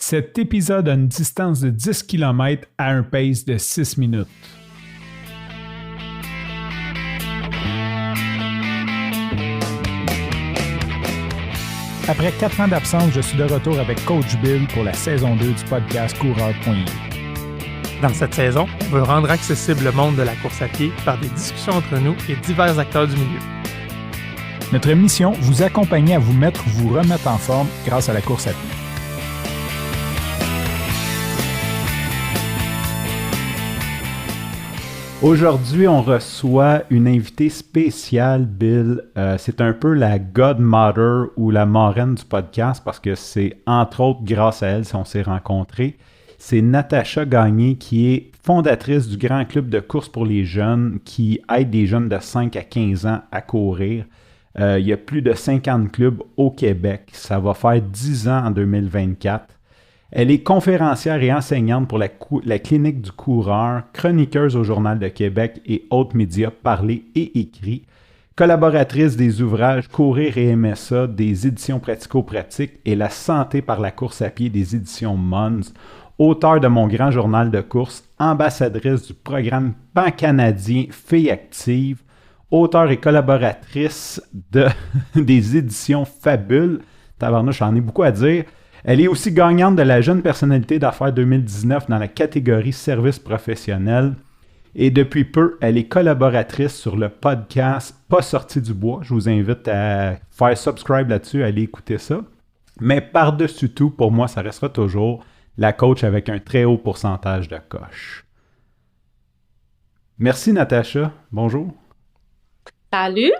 Cet épisode a une distance de 10 km à un pace de 6 minutes. Après 4 ans d'absence, je suis de retour avec Coach Bill pour la saison 2 du podcast Coureur.ie. Dans cette saison, on veut rendre accessible le monde de la course à pied par des discussions entre nous et divers acteurs du milieu. Notre mission, vous accompagner à vous remettre en forme grâce à la course à pied. Aujourd'hui, on reçoit une invitée spéciale, Bill. C'est un peu la godmother ou la marraine du podcast parce que c'est entre autres grâce à elle si on s'est rencontrés. C'est Natacha Gagné qui est fondatrice du Grand Club de course pour les jeunes qui aide des jeunes de 5 à 15 ans à courir. Il y a plus de 50 clubs au Québec. Ça va faire 10 ans en 2024. Elle est conférencière et enseignante pour la Clinique du coureur, chroniqueuse au Journal de Québec et autres médias parlés et écrits, collaboratrice des ouvrages Courir et MSA des éditions Pratico-Pratique et La santé par la course à pied des éditions Mons, auteure de Mon grand journal de course, ambassadrice du programme pan-canadien Filles actives, auteure et collaboratrice des éditions Fabule. Tabarnouche, j'en ai beaucoup à dire. Elle est aussi gagnante de la Jeune Personnalité d'affaires 2019 dans la catégorie Services professionnels. Et depuis peu, elle est collaboratrice sur le podcast Pas sorti du bois. Je vous invite à faire subscribe là-dessus, à aller écouter ça. Mais par-dessus tout, pour moi, ça restera toujours la coach avec un très haut pourcentage de coche. Merci Natacha. Bonjour. Salut.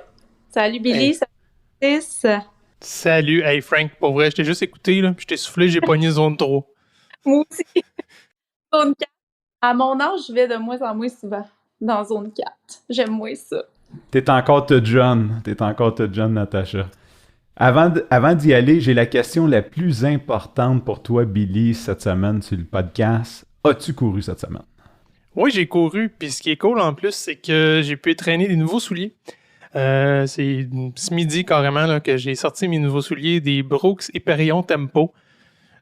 Salut Billy. Hey. Salut Chris. Salut, hey Frank, pour vrai, je t'ai juste écouté, là, puis je t'ai soufflé, j'ai pogné zone 3. Moi aussi. Zone 4. À mon âge, je vais de moins en moins souvent dans zone 4. J'aime moins ça. T'es encore toute jeune, Natacha. Avant d'y aller, j'ai la question la plus importante pour toi, Billy, cette semaine sur le podcast. As-tu couru cette semaine? Oui, j'ai couru, puis ce qui est cool en plus, c'est que j'ai pu traîner des nouveaux souliers. C'est ce midi carrément là, que j'ai sorti mes nouveaux souliers, des Brooks Hyperion Tempo.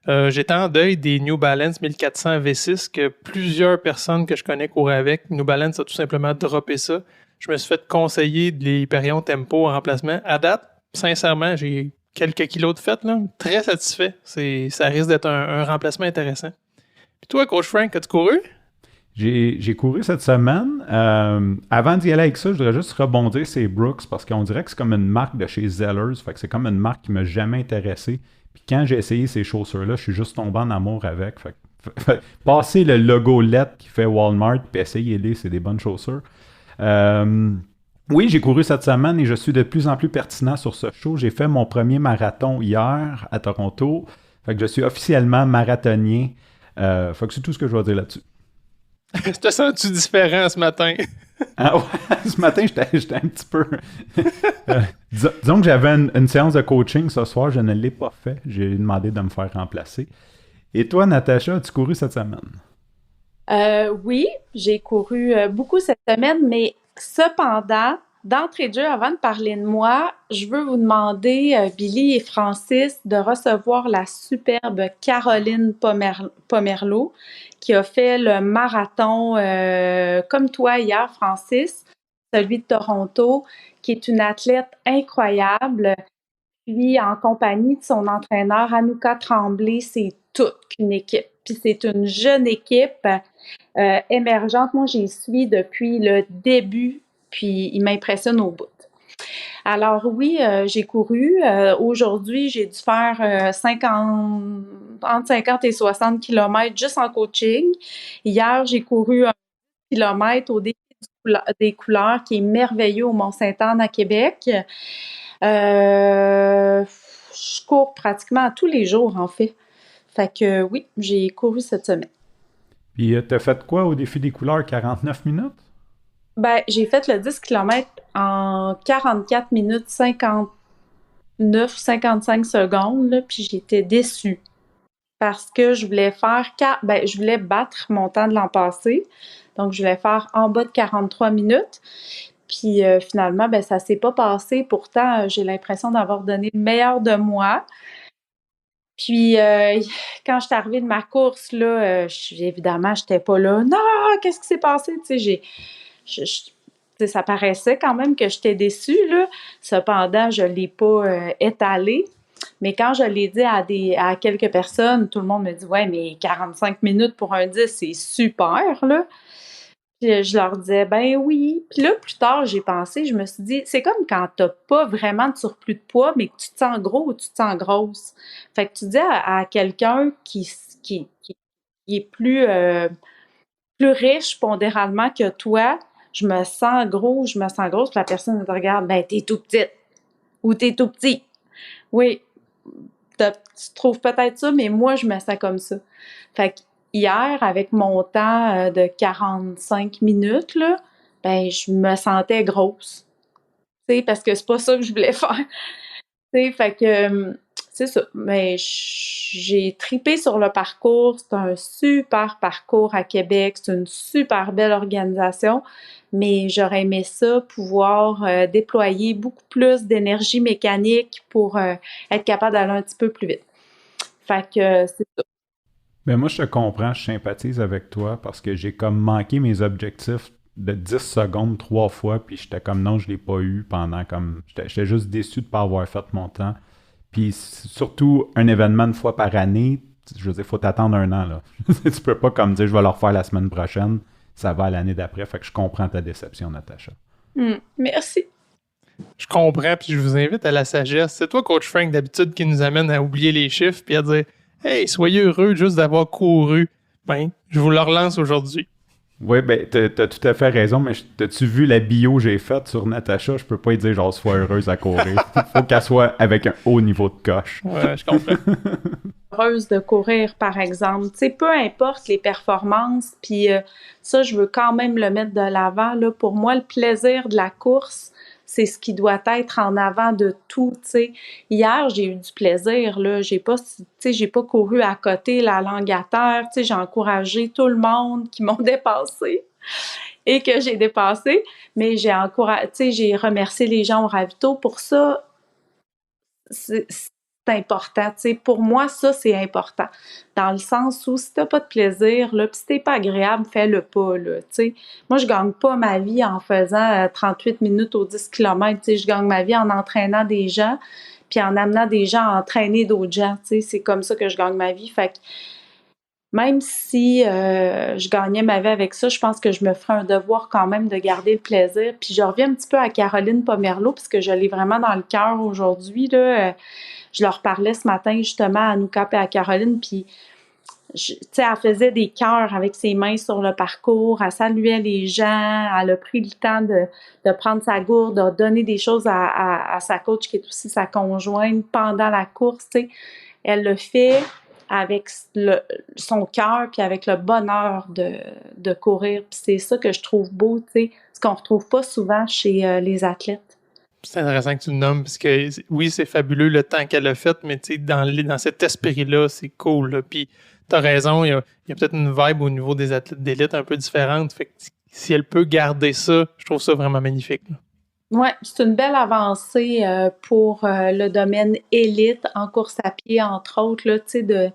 J'étais en deuil des New Balance 1400 V6 que plusieurs personnes que je connais couraient avec. New Balance a tout simplement droppé ça. Je me suis fait conseiller des Hyperion Tempo en remplacement. À date, sincèrement, j'ai quelques kilos de fait, là. Très satisfait. Ça risque d'être un remplacement intéressant. Puis toi, Coach Frank, as-tu couru? J'ai couru cette semaine. Avant d'y aller avec ça, je voudrais juste rebondir sur Brooks parce qu'on dirait que c'est comme une marque de chez Zellers. Fait que c'est comme une marque qui m'a jamais intéressé. Puis quand j'ai essayé ces chaussures-là, je suis juste tombé en amour avec. Fait passer le logo LED qui fait Walmart puis essayez-les, c'est des bonnes chaussures. Oui, j'ai couru cette semaine et je suis de plus en plus pertinent sur ce show. J'ai fait mon premier marathon hier à Toronto. Fait que je suis officiellement marathonien. Fait que c'est tout ce que je vais dire là-dessus. Te sens-tu différent ce matin? Ah ouais, ce matin, j'étais un petit peu... disons que j'avais une séance de coaching ce soir, je ne l'ai pas fait. J'ai demandé de me faire remplacer. Et toi, Natacha, as-tu couru cette semaine? Oui, j'ai couru beaucoup cette semaine, mais cependant, d'entrée de jeu, avant de parler de moi, je veux vous demander, Billy et Francis, de recevoir la superbe Caroline Pomerleau, qui a fait le marathon comme toi hier, Francis, celui de Toronto, qui est une athlète incroyable. Puis, en compagnie de son entraîneur, Anouka Tremblay, c'est toute une équipe. Puis, c'est une jeune équipe émergente. Moi, j'y suis depuis le début, puis il m'impressionne au bout. Alors oui, j'ai couru. Aujourd'hui, j'ai dû faire entre 50 et 60 km juste en coaching. Hier, j'ai couru 1 km au défi des couleurs qui est merveilleux au Mont-Sainte-Anne à Québec. Je cours pratiquement tous les jours, en fait. Fait que oui, j'ai couru cette semaine. Puis t'as fait quoi au défi des couleurs, 49 minutes? Ben, j'ai fait le 10 km en 44 minutes 59-55 secondes, là, puis j'étais déçue parce que je voulais je voulais battre mon temps de l'an passé. Donc, je voulais faire en bas de 43 minutes. Puis finalement, ben, ça s'est pas passé. Pourtant, j'ai l'impression d'avoir donné le meilleur de moi. Puis, quand je suis arrivée de ma course, là, évidemment, j'étais pas là. Non, qu'est-ce qui s'est passé? Tu sais, tu sais, ça paraissait quand même que j'étais déçue, là. Cependant, je l'ai pas étalé. Mais quand je l'ai dit à quelques personnes, tout le monde me dit, ouais, mais 45 minutes pour un 10, c'est super, là. Puis je leur disais, ben oui. Puis là, plus tard, j'ai pensé, je me suis dit, c'est comme quand t'as pas vraiment de surplus de poids, mais que tu te sens gros ou tu te sens grosse. Fait que tu dis à quelqu'un qui est plus riche pondéralement que toi, je me sens gros, je me sens grosse, puis la personne te regarde, ben t'es tout petite ou t'es tout petit. Oui, tu trouves peut-être ça, mais moi, je me sens comme ça. Fait que hier, avec mon temps de 45 minutes, là, ben, je me sentais grosse. Tu sais, parce que c'est pas ça que je voulais faire. Tu sais, fait que, c'est ça. Mais j'ai tripé sur le parcours. C'est un super parcours à Québec. C'est une super belle organisation. Mais j'aurais aimé ça, pouvoir déployer beaucoup plus d'énergie mécanique pour être capable d'aller un petit peu plus vite. Fait que c'est ça. Ben moi, je te comprends, je sympathise avec toi parce que j'ai comme manqué mes objectifs de 10 secondes 3 fois, puis j'étais comme non, je l'ai pas eu pendant comme. J'étais juste déçu de pas avoir fait mon temps. Puis surtout, un événement une fois par année, je veux dire, faut t'attendre un an, là. Tu peux pas comme dire, je vais le refaire la semaine prochaine, ça va l'année d'après. Fait que je comprends ta déception, Natacha. Merci. Je comprends, puis je vous invite à la sagesse. C'est toi, Coach Frank, d'habitude, qui nous amène à oublier les chiffres puis à dire « Hey, soyez heureux juste d'avoir couru. » Ben, je vous le relance aujourd'hui. Oui, ben, t'as tout à fait raison, mais t'as-tu vu la bio que j'ai faite sur Natacha? Je peux pas lui dire, genre, sois heureuse à courir. Faut qu'elle soit avec un haut niveau de coche. Ouais, je comprends. Heureuse de courir, par exemple. Tu sais, peu importe les performances, puis ça, je veux quand même le mettre de l'avant, là. Pour moi, le plaisir de la course, c'est ce qui doit être en avant de tout, tu sais. Hier, j'ai eu du plaisir, là. J'ai pas couru à côté la langue à terre, tu sais. J'ai encouragé tout le monde qui m'ont dépassé et que j'ai dépassé, mais j'ai remercié les gens au ravito pour ça. C'est important, tu sais. Pour moi, ça, c'est important. Dans le sens où si t'as pas de plaisir, là, pis si t'es pas agréable, fais-le pas, là, tu sais. Moi, je gagne pas ma vie en faisant 38 minutes aux 10 km, tu sais. Je gagne ma vie en entraînant des gens, puis en amenant des gens à entraîner d'autres gens, tu sais. C'est comme ça que je gagne ma vie. Fait que même si je gagnais ma vie avec ça, je pense que je me ferais un devoir quand même de garder le plaisir. Puis je reviens un petit peu à Caroline Pomerleau, puisque je l'ai vraiment dans le cœur aujourd'hui, là. Je leur parlais ce matin justement à Nouka et à Caroline, puis tu sais, elle faisait des cœurs avec ses mains sur le parcours, elle saluait les gens, elle a pris le temps de prendre sa gourde, de donner des choses à sa coach qui est aussi sa conjointe pendant la course, tu sais. Elle le fait avec son cœur puis avec le bonheur de courir. Puis c'est ça que je trouve beau, tu sais, ce qu'on retrouve pas souvent chez les athlètes. C'est intéressant que tu le nommes, parce que oui, c'est fabuleux le temps qu'elle a fait, mais tu sais, dans cet esprit-là, c'est cool, là. Puis t'as raison, il y a peut-être une vibe au niveau des athlètes d'élite un peu différente. Fait que si elle peut garder ça, je trouve ça vraiment magnifique, là. Oui, c'est une belle avancée pour le domaine élite en course à pied, entre autres, là, tu sais, de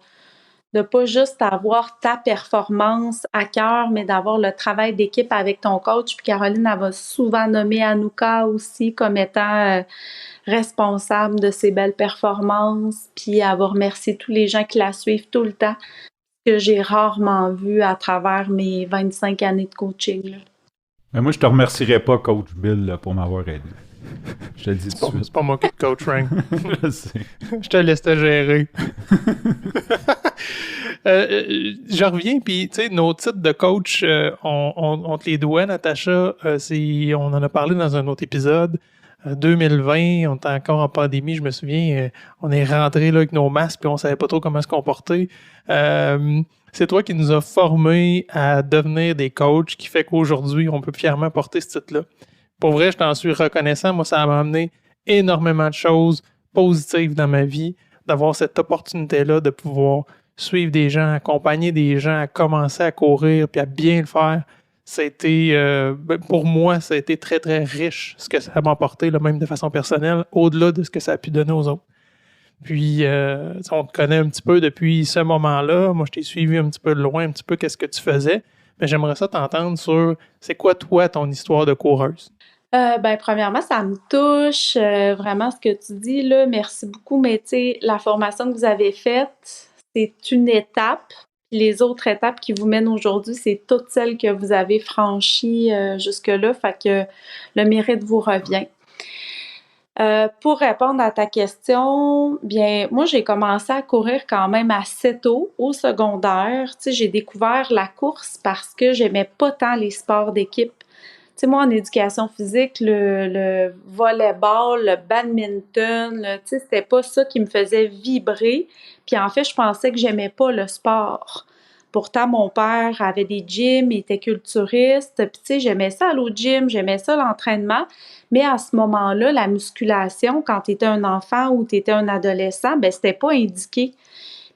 pas juste avoir ta performance à cœur, mais d'avoir le travail d'équipe avec ton coach. Puis Caroline, elle va souvent nommer Anouka aussi comme étant responsable de ses belles performances. Puis elle va remercier tous les gens qui la suivent tout le temps, que j'ai rarement vu à travers mes 25 années de coaching, là. Mais moi, je te remercierais pas, Coach Bill, là, pour m'avoir aidé. Je te le dis tout de suite. C'est pas moi qui te coach, Frank. Je sais. Je te laisse te gérer. Je reviens, puis tu sais, nos titres de coach, on te les doit, Natacha. On en a parlé dans un autre épisode. 2020, on était encore en pandémie, je me souviens, on est rentré là avec nos masques, puis on savait pas trop comment se comporter. C'est toi qui nous as formés à devenir des coachs, qui fait qu'aujourd'hui, on peut fièrement porter ce titre-là. Pour vrai, je t'en suis reconnaissant. Moi, ça m'a amené énormément de choses positives dans ma vie, d'avoir cette opportunité-là de pouvoir suivre des gens, accompagner des gens à commencer à courir puis à bien le faire. Pour moi, ça a été très, très riche ce que ça m'a apporté, là, même de façon personnelle, au-delà de ce que ça a pu donner aux autres. Puis, on te connaît un petit peu depuis ce moment-là. Moi, je t'ai suivi un petit peu de loin, un petit peu qu'est-ce que tu faisais. Mais j'aimerais ça t'entendre sur c'est quoi, toi, ton histoire de coureuse? Premièrement, ça me touche vraiment ce que tu dis là. Merci beaucoup. Mais tu sais, la formation que vous avez faite, c'est une étape. Les autres étapes qui vous mènent aujourd'hui, c'est toutes celles que vous avez franchies jusque-là. Fait que le mérite vous revient. Pour répondre à ta question, bien, moi, j'ai commencé à courir quand même assez tôt, au secondaire. Tu sais, j'ai découvert la course parce que j'aimais pas tant les sports d'équipe. Tu sais, moi, en éducation physique, le volleyball, le badminton, tu sais, c'était pas ça qui me faisait vibrer. Puis en fait, je pensais que j'aimais pas le sport. Pourtant, mon père avait des gyms, il était culturiste. Puis tu sais, j'aimais ça aller au gym, j'aimais ça l'entraînement. Mais à ce moment-là, la musculation, quand tu étais un enfant ou tu étais un adolescent, ben c'était pas indiqué.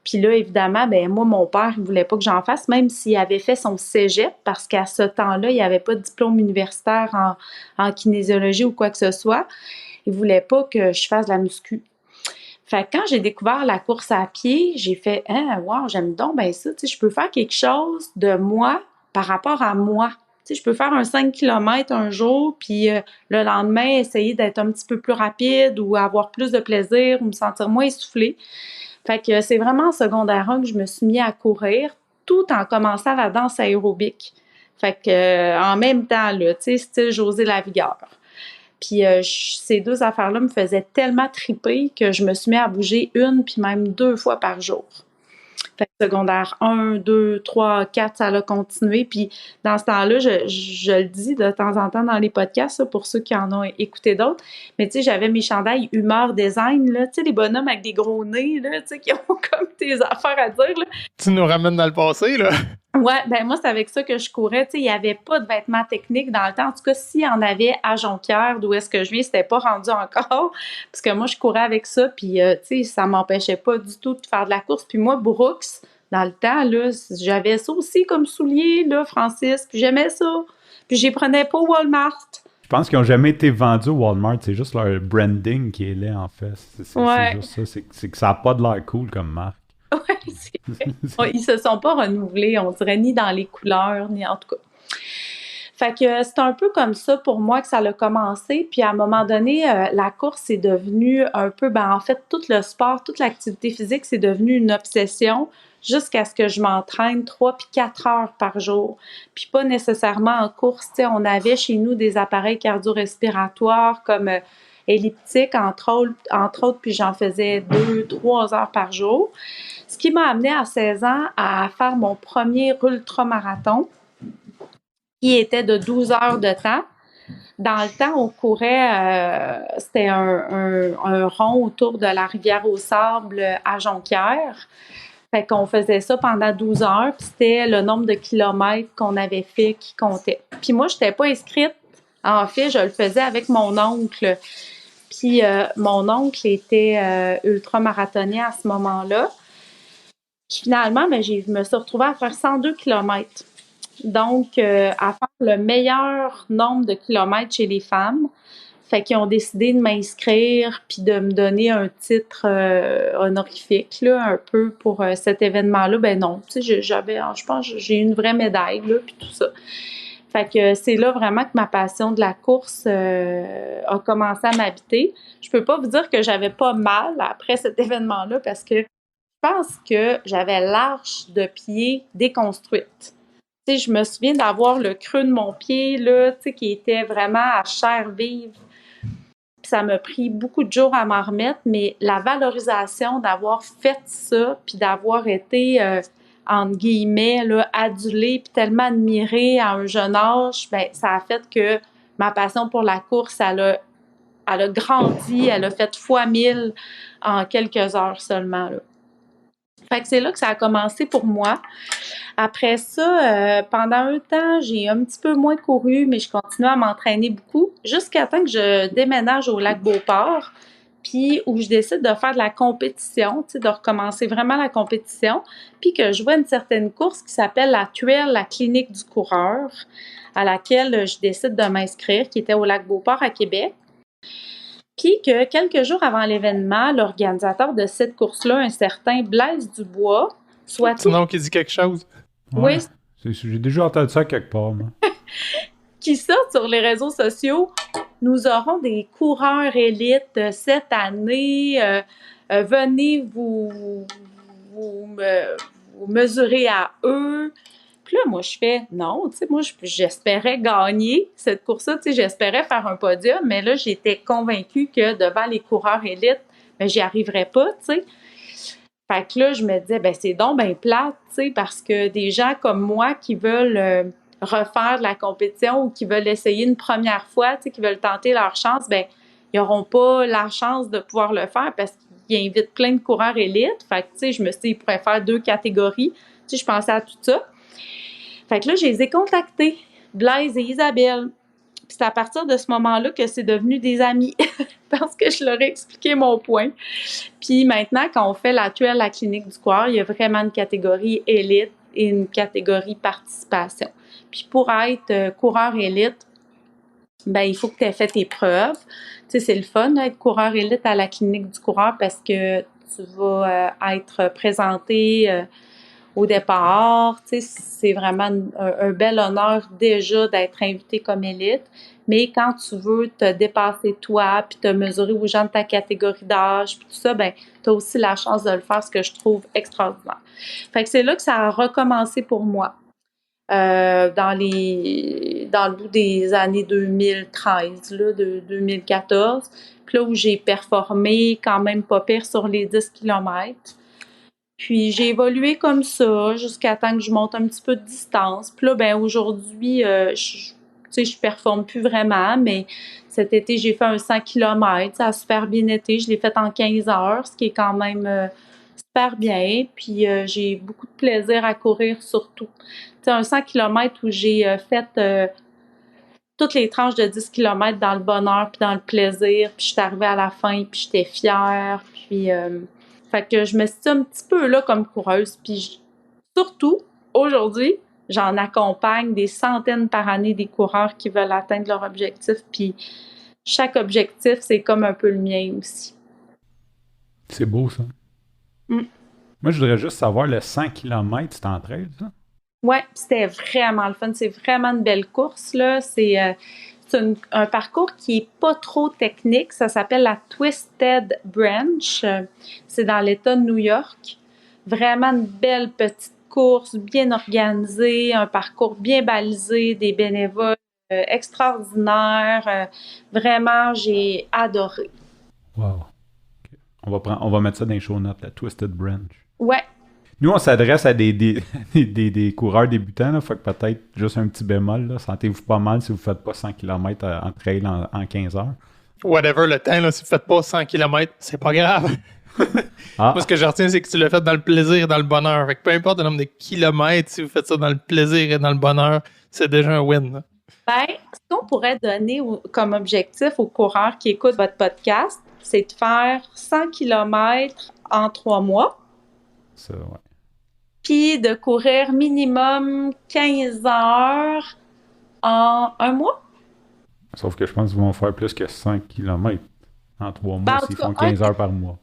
Puis là, évidemment, ben moi, mon père, il voulait pas que j'en fasse, même s'il avait fait son cégep, parce qu'à ce temps-là, il n'y avait pas de diplôme universitaire en kinésiologie ou quoi que ce soit. Il voulait pas que je fasse de la muscu. Fait que quand j'ai découvert la course à pied, j'ai fait « Ah, wow, j'aime donc bien ça. Tu sais, je peux faire quelque chose de moi par rapport à moi. Tu sais, je peux faire un 5 km un jour, puis le lendemain, essayer d'être un petit peu plus rapide ou avoir plus de plaisir ou me sentir moins essoufflée. » Fait que c'est vraiment en secondaire 1 que je me suis mis à courir tout en commençant la danse aérobique. Fait que en même temps, là, tu sais, style José Lavigueur. Puis ces deux affaires-là me faisaient tellement triper que je me suis mis à bouger une puis même 2 fois par jour. Fait que secondaire 1, 2, 3, 4, ça a continué. Puis dans ce temps-là, je le dis de temps en temps dans les podcasts, ça, pour ceux qui en ont écouté d'autres. Mais tu sais, j'avais mes chandails Humeur Design, là, tu sais, les bonhommes avec des gros nez, là, tu sais, qui ont comme des affaires à dire, là. Tu nous ramènes dans le passé, là? Ouais, ben moi, c'est avec ça que je courais. Tu sais, il n'y avait pas de vêtements techniques dans le temps. En tout cas, s'il y en avait à Jonquière, d'où est-ce que je viens, c'était pas rendu encore. Parce que moi, je courais avec ça, puis tu sais, ça m'empêchait pas du tout de faire de la course. Puis moi, Brooks, dans le temps, là, j'avais ça aussi comme soulier, là, Francis, puis j'aimais ça. Puis j'y prenais pas au Walmart. Je pense qu'ils n'ont jamais été vendus au Walmart. C'est juste leur branding qui est laid, en fait. C'est juste ça. C'est que ça n'a pas de l'air cool comme marque. Ouais, c'est vrai. Ils se sont pas renouvelés, on dirait, ni dans les couleurs, ni en tout cas. Fait que c'est un peu comme ça pour moi que ça a commencé. Puis à un moment donné, la course est devenue un peu, en fait, tout le sport, toute l'activité physique, c'est devenu une obsession jusqu'à ce que je m'entraîne 3 puis 4 heures par jour. Puis pas nécessairement en course. Tu sais, on avait chez nous des appareils cardio-respiratoires comme elliptiques, entre autres, puis j'en faisais 2, 3 heures par jour. Ce qui m'a amené à 16 ans à faire mon premier ultramarathon, qui était de 12 heures de temps. Dans le temps, on courait, c'était un rond autour de la rivière aux Sables à Jonquière. Fait qu'on faisait ça pendant 12 heures, puis c'était le nombre de kilomètres qu'on avait fait qui comptait. Puis moi, je n'étais pas inscrite. En fait, je le faisais avec mon oncle. Puis mon oncle était ultramarathonien à ce moment-là. Puis finalement, je me suis retrouvée à faire 102 kilomètres. Donc, à faire le meilleur nombre de kilomètres chez les femmes. Fait qu'ils ont décidé de m'inscrire puis de me donner un titre honorifique, là, un peu pour cet événement-là. Ben non, tu sais, je pense que j'ai eu une vraie médaille, là, puis tout ça. Fait que c'est là vraiment que ma passion de la course a commencé à m'habiter. Je peux pas vous dire que j'avais pas mal après cet événement-là parce que je pense que j'avais l'arche de pied déconstruite. Tu sais, je me souviens d'avoir le creux de mon pied, là, tu sais, qui était vraiment à chair vive. Puis ça m'a pris beaucoup de jours à m'en remettre, mais la valorisation d'avoir fait ça, puis d'avoir été, entre guillemets, là, adulée, puis tellement admirée à un jeune âge, ben ça a fait que ma passion pour la course, elle a grandi, elle a fait fois 1000 en quelques heures seulement, là. Fait que c'est là que ça a commencé pour moi. Après ça, pendant un temps, j'ai un petit peu moins couru, mais je continuais à m'entraîner beaucoup jusqu'à temps que je déménage au Lac-Beauport, puis où je décide de faire de la compétition, tu sais, de recommencer vraiment la compétition, puis que je vois une certaine course qui s'appelle la TUEL, la clinique du coureur, à laquelle je décide de m'inscrire, qui était au Lac-Beauport à Québec. Puis que quelques jours avant l'événement, l'organisateur de cette course-là, un certain Blaise Dubois, soit Petit nom qui dit quelque chose. Ouais. Oui. J'ai déjà entendu ça quelque part, moi. Qui sortent sur les réseaux sociaux, nous aurons des coureurs élites cette année. Venez vous mesurer à eux. Puis là, moi, je fais non, tu sais, moi, j'espérais gagner cette course-là, tu sais, j'espérais faire un podium, mais là, j'étais convaincue que devant les coureurs élites, ben, j'y arriverais pas, tu sais. Fait que là, je me disais, ben, c'est donc ben plate, tu sais, parce que des gens comme moi qui veulent refaire de la compétition ou qui veulent essayer une première fois, tu sais, qui veulent tenter leur chance, ben, ils n'auront pas la chance de pouvoir le faire parce qu'ils invitent plein de coureurs élites. Fait que, tu sais, je me suis dit, ils pourraient faire 2 catégories. Tu sais, je pensais à tout ça. Fait que là, je les ai contactés, Blaise et Isabelle. Puis c'est à partir de ce moment-là que c'est devenu des amis parce que je leur ai expliqué mon point. Puis maintenant, quand on fait la à la clinique du coureur, il y a vraiment une catégorie élite et une catégorie participation. Puis pour être coureur élite, ben il faut que tu aies fait tes preuves. Tu sais, c'est le fun d'être coureur élite à la clinique du coureur parce que tu vas être présenté au départ. Tu sais, c'est vraiment un bel honneur déjà d'être invité comme élite. Mais quand tu veux te dépasser toi, puis te mesurer aux gens de ta catégorie d'âge, puis tout ça, ben tu as aussi la chance de le faire, ce que je trouve extraordinaire. Fait que c'est là que ça a recommencé pour moi. Dans le bout des années 2013, là, de 2014. Puis là où j'ai performé quand même pas pire sur les 10 kilomètres. Puis j'ai évolué comme ça jusqu'à temps que je monte un petit peu de distance. Puis là, ben aujourd'hui, je performe plus vraiment, mais cet été, j'ai fait un 100 km. Ça a super bien été. Je l'ai fait en 15 heures, ce qui est quand même super bien. Puis j'ai beaucoup de plaisir à courir surtout. Tu sais, un 100 km où j'ai fait toutes les tranches de 10 km dans le bonheur puis dans le plaisir. Puis je suis arrivée à la fin, puis j'étais fière. Puis fait que je me suis un petit peu là comme coureuse. Puis surtout, aujourd'hui, j'en accompagne des centaines par année des coureurs qui veulent atteindre leur objectif. Puis chaque objectif, c'est comme un peu le mien aussi. C'est beau, ça. Mm. Moi, je voudrais juste savoir, le 100 km, c'est en trail, ça? Ouais, c'était vraiment le fun. C'est vraiment une belle course, là. C'est un parcours qui est pas trop technique. Ça s'appelle la Twisted Branch. C'est dans l'État de New York. Vraiment une belle petite course, bien organisée, un parcours bien balisé, des bénévoles extraordinaires. Vraiment, j'ai adoré. Wow. Ok. On va mettre ça dans les show notes, la Twisted Branch. Ouais. Nous, on s'adresse à des coureurs débutants, là, fait que peut-être juste un petit bémol. Là. Sentez-vous pas mal si vous ne faites pas 100 km en trail en 15 heures. Whatever le temps, là, si vous faites pas 100 km, c'est pas grave. Ah. Moi, ce que je retiens, c'est que tu l'as fait dans le plaisir et dans le bonheur. Fait que peu importe le nombre de kilomètres, si vous faites ça dans le plaisir et dans le bonheur, c'est déjà un win. Là. Ben, ce qu'on pourrait donner comme objectif aux coureurs qui écoutent votre podcast, c'est de faire 100 km en 3 mois. Ça, ouais. Puis de courir minimum 15 heures en 1 mois. Sauf que je pense qu'ils vont faire plus que 100 km en 3 mois Ben, en s'ils tout cas, font 15 heures par mois.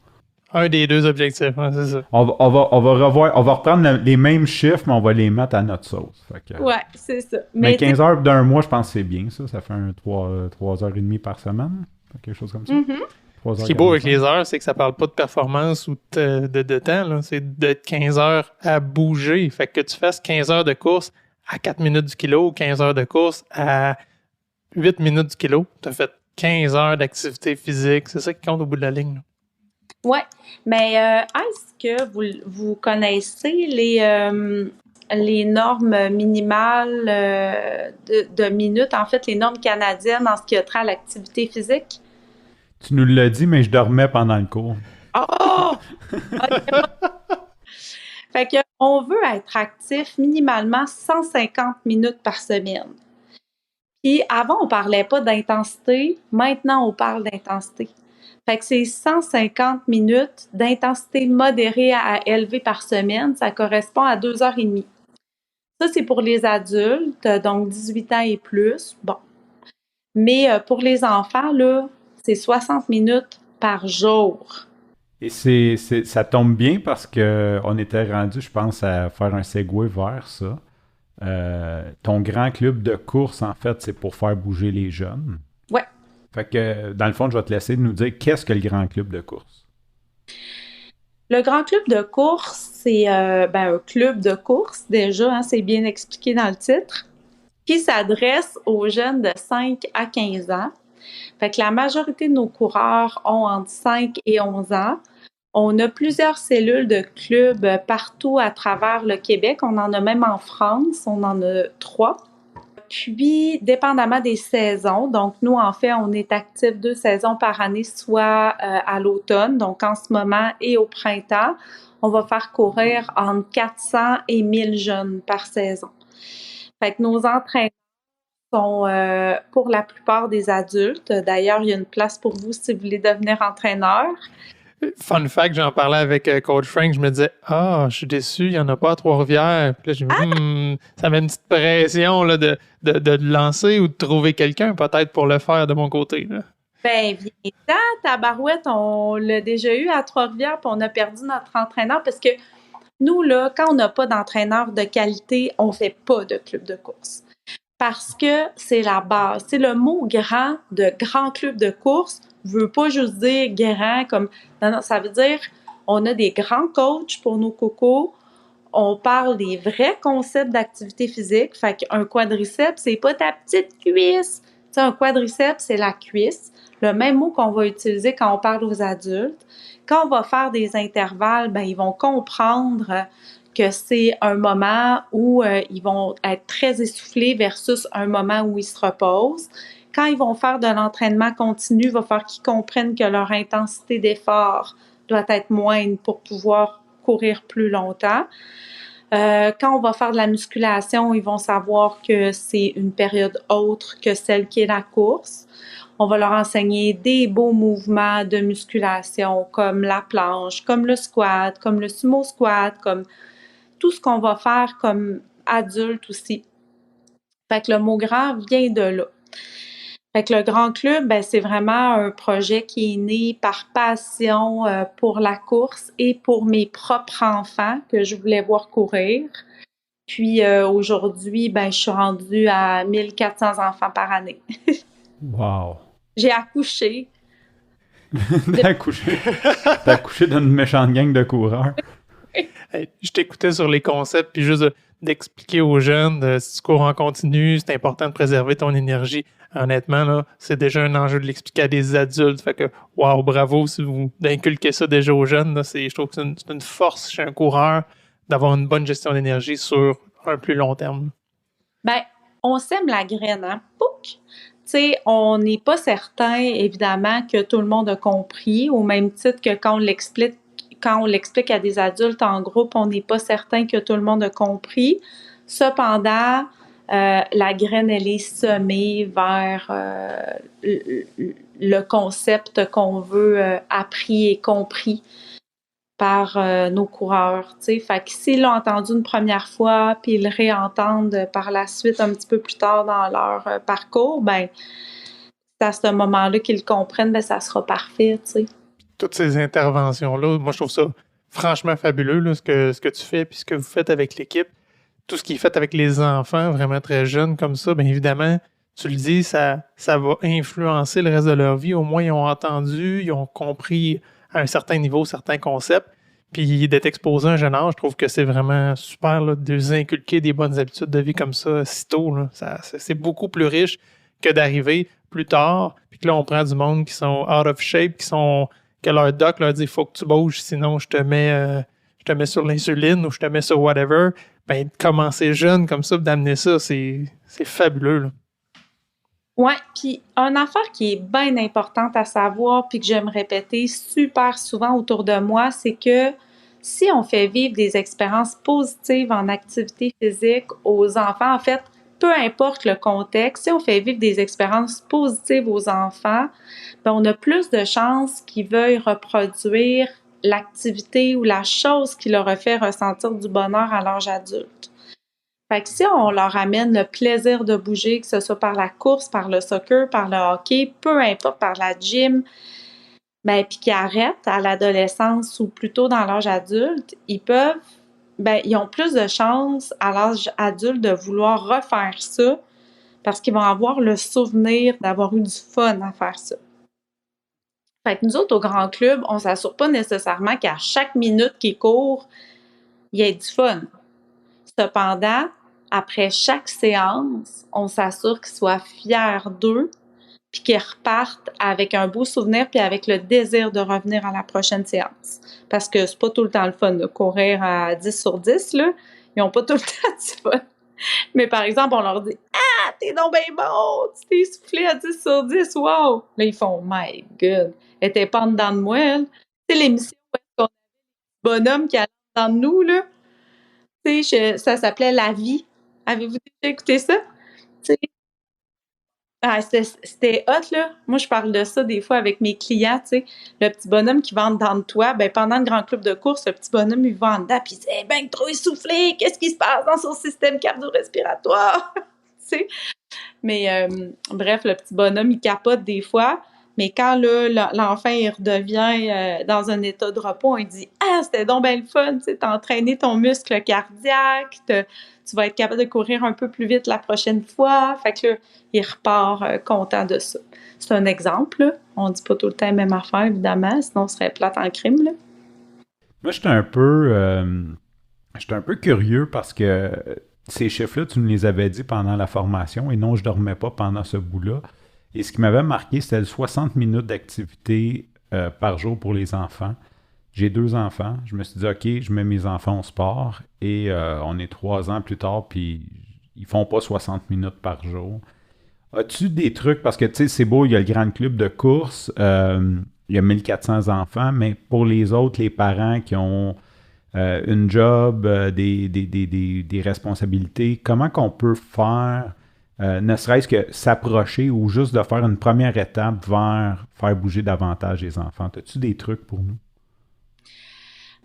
Un des deux objectifs, hein, c'est ça. On va reprendre les mêmes chiffres, mais on va les mettre à notre sauce. Fait que, Ouais, c'est ça. mais 15 heures d'un mois, je pense que c'est bien, ça. Ça fait 3 heures et demie par semaine. Quelque chose comme ça. Ce qui est beau avec les heures, c'est que ça parle pas de performance ou de temps. Là. C'est de 15 heures à bouger. Fait que tu fasses 15 heures de course à 4 minutes du kilo ou 15 heures de course à 8 minutes du kilo. Tu as fait 15 heures d'activité physique. C'est ça qui compte au bout de la ligne. Là. Ouais, mais est-ce que vous connaissez les normes minimales de minutes, en fait, les normes canadiennes en ce qui a trait à l'activité physique? Tu nous l'as dit, mais je dormais pendant le cours. Oh! Fait que on veut être actif minimalement 150 minutes par semaine. Puis avant, on parlait pas d'intensité, maintenant on parle d'intensité. Fait que c'est 150 minutes d'intensité modérée à élevée par semaine, ça correspond à 2h30. Ça, c'est pour les adultes, donc 18 ans et plus. Bon. Mais pour les enfants, là, c'est 60 minutes par jour. Et ça tombe bien parce que on était rendu, je pense, à faire un segue vers ça. Ton grand club de course, en fait, c'est pour faire bouger les jeunes. Ouais. Fait que, dans le fond, je vais te laisser nous dire qu'est-ce que le grand club de course. Le grand club de course, c'est un club de course, déjà, hein, c'est bien expliqué dans le titre, qui s'adresse aux jeunes de 5 à 15 ans. Fait que la majorité de nos coureurs ont entre 5 et 11 ans. On a plusieurs cellules de clubs partout à travers le Québec. On en a même en France, on en a 3. Puis, dépendamment des saisons, donc nous, en fait, on est actifs 2 saisons par année, soit à l'automne, donc en ce moment, et au printemps. On va faire courir entre 400 et 1000 jeunes par saison. Fait que nos entraînements sont pour la plupart des adultes. D'ailleurs, il y a une place pour vous si vous voulez devenir entraîneur. Fun fact, j'en parlais avec Coach Frank, je me disais « Ah, je suis déçu, il n'y en a pas à Trois-Rivières. » Puis là, je me dis ça met une petite pression là, de lancer ou de trouver quelqu'un peut-être pour le faire de mon côté. Là. Ben, viens-t'en, tabarouette, on l'a déjà eu à Trois-Rivières, puis on a perdu notre entraîneur parce que nous, là, quand on n'a pas d'entraîneur de qualité, on ne fait pas de club de course. Parce que c'est la base. C'est le mot grand de grand club de course veut pas juste dire grand comme non, ça veut dire on a des grands coachs pour nos cocos. On parle des vrais concepts d'activité physique. Fait qu'un quadriceps, c'est pas ta petite cuisse. Tu sais, un quadriceps, c'est la cuisse. Le même mot qu'on va utiliser quand on parle aux adultes. Quand on va faire des intervalles, ben ils vont comprendre que c'est un moment où ils vont être très essoufflés versus un moment où ils se reposent. Quand ils vont faire de l'entraînement continu, il va falloir qu'ils comprennent que leur intensité d'effort doit être moindre pour pouvoir courir plus longtemps. Quand on va faire de la musculation, ils vont savoir que c'est une période autre que celle qui est la course. On va leur enseigner des beaux mouvements de musculation comme la planche, comme le squat, comme le sumo squat, comme tout ce qu'on va faire comme adulte aussi. Fait que le mot grand vient de là. Fait que le grand club, ben, c'est vraiment un projet qui est né par passion pour la course et pour mes propres enfants que je voulais voir courir. Puis aujourd'hui, ben, je suis rendue à 1400 enfants par année. Wow! J'ai accouché. T'as accouché d'une méchante gang de coureurs. Hey, je t'écoutais sur les concepts, puis juste d'expliquer aux jeunes, si tu cours en continu, c'est important de préserver ton énergie. Honnêtement, là, c'est déjà un enjeu de l'expliquer à des adultes. Fait que, wow, bravo si vous inculquez ça déjà aux jeunes. Là, je trouve que c'est une force chez un coureur d'avoir une bonne gestion d'énergie sur un plus long terme. Ben, on sème la graine, hein? Pouc! Tu sais, on n'est pas certain, évidemment, que tout le monde a compris, au même titre que quand on l'explique à des adultes en groupe, on n'est pas certain que tout le monde a compris. Cependant, la graine, elle est semée vers le concept qu'on veut appris et compris par nos coureurs, tu sais. Fait que s'ils l'ont entendu une première fois, puis ils le réentendent par la suite un petit peu plus tard dans leur parcours, ben c'est à ce moment-là qu'ils le comprennent, ben ça sera parfait, tu sais. Toutes ces interventions-là, moi je trouve ça franchement fabuleux, là, ce que tu fais, puis ce que vous faites avec l'équipe. Tout ce qui est fait avec les enfants, vraiment très jeunes comme ça, bien évidemment, tu le dis, ça va influencer le reste de leur vie. Au moins, ils ont entendu, ils ont compris à un certain niveau certains concepts. Puis d'être exposé à un jeune âge, je trouve que c'est vraiment super là, de les inculquer des bonnes habitudes de vie comme ça si tôt. Là. C'est beaucoup plus riche que d'arriver plus tard, puis que là, on prend du monde qui sont out of shape, que leur doc leur dit « faut que tu bouges, sinon je te mets sur l'insuline ou je te mets sur whatever ». Ben, de commencer jeune comme ça, d'amener ça, c'est fabuleux. Là. Ouais, puis une affaire qui est bien importante à savoir, puis que j'aime répéter super souvent autour de moi, c'est que si on fait vivre des expériences positives en activité physique aux enfants, en fait, peu importe le contexte, si on fait vivre des expériences positives aux enfants, ben on a plus de chances qu'ils veuillent reproduire l'activité ou la chose qui leur a fait ressentir du bonheur à l'âge adulte. Fait que si on leur amène le plaisir de bouger, que ce soit par la course, par le soccer, par le hockey, peu importe, par la gym, ben, puis qu'ils arrêtent à l'adolescence ou plutôt dans l'âge adulte, ils ont plus de chances à l'âge adulte de vouloir refaire ça parce qu'ils vont avoir le souvenir d'avoir eu du fun à faire ça. Fait que nous autres, au grand club, on s'assure pas nécessairement qu'à chaque minute qu'ils courent, il y ait du fun. Cependant, après chaque séance, on s'assure qu'ils soient fiers d'eux puis qu'ils repartent avec un beau souvenir puis avec le désir de revenir à la prochaine séance. Parce que c'est pas tout le temps le fun de courir à 10 sur 10, là. Ils ont pas tout le temps du fun. Mais par exemple, on leur dit « Ah, t'es donc bien bon! Tu t'es soufflé à 10 sur 10, wow! » Là, ils font « My God! Elle était pas en dedans de moi, elle. » Tu sais, l'émission où on a le bonhomme qui allait en dedans de nous, là. Tu sais, ça s'appelait La Vie. Avez-vous déjà écouté ça? Tu sais, c'était hot, là. Moi, je parle de ça des fois avec mes clients, tu sais. Le petit bonhomme qui va en dedans de toi, ben pendant le grand club de course, le petit bonhomme, il va en dedans, puis il dit « Ben, trop essoufflé! Qu'est-ce qui se passe dans son système cardio-respiratoire? » Tu sais. Mais bref, le petit bonhomme, il capote des fois. Mais quand là, l'enfant il redevient dans un état de repos, il dit « Ah, c'était donc bien le fun! Tu sais, t'as entraîné ton muscle cardiaque, tu vas être capable de courir un peu plus vite la prochaine fois. » Fait que là, il repart content de ça. C'est un exemple, là. On dit pas tout le temps la même affaire, évidemment, sinon on serait plate en crime, là. Moi, j'étais un peu curieux parce que ces chiffres-là, tu me les avais dit pendant la formation et non, je dormais pas pendant ce bout-là. Et ce qui m'avait marqué, c'était le 60 minutes d'activité par jour pour les enfants. J'ai 2 enfants. Je me suis dit, OK, je mets mes enfants au sport et on est 3 ans plus tard, puis ils font pas 60 minutes par jour. As-tu des trucs, parce que tu sais, c'est beau, il y a le grand club de course, il y a 1400 enfants, mais pour les autres, les parents qui ont une job, des responsabilités, comment qu'on peut faire, ne serait-ce que s'approcher ou juste de faire une première étape vers faire bouger davantage les enfants? As-tu des trucs pour nous?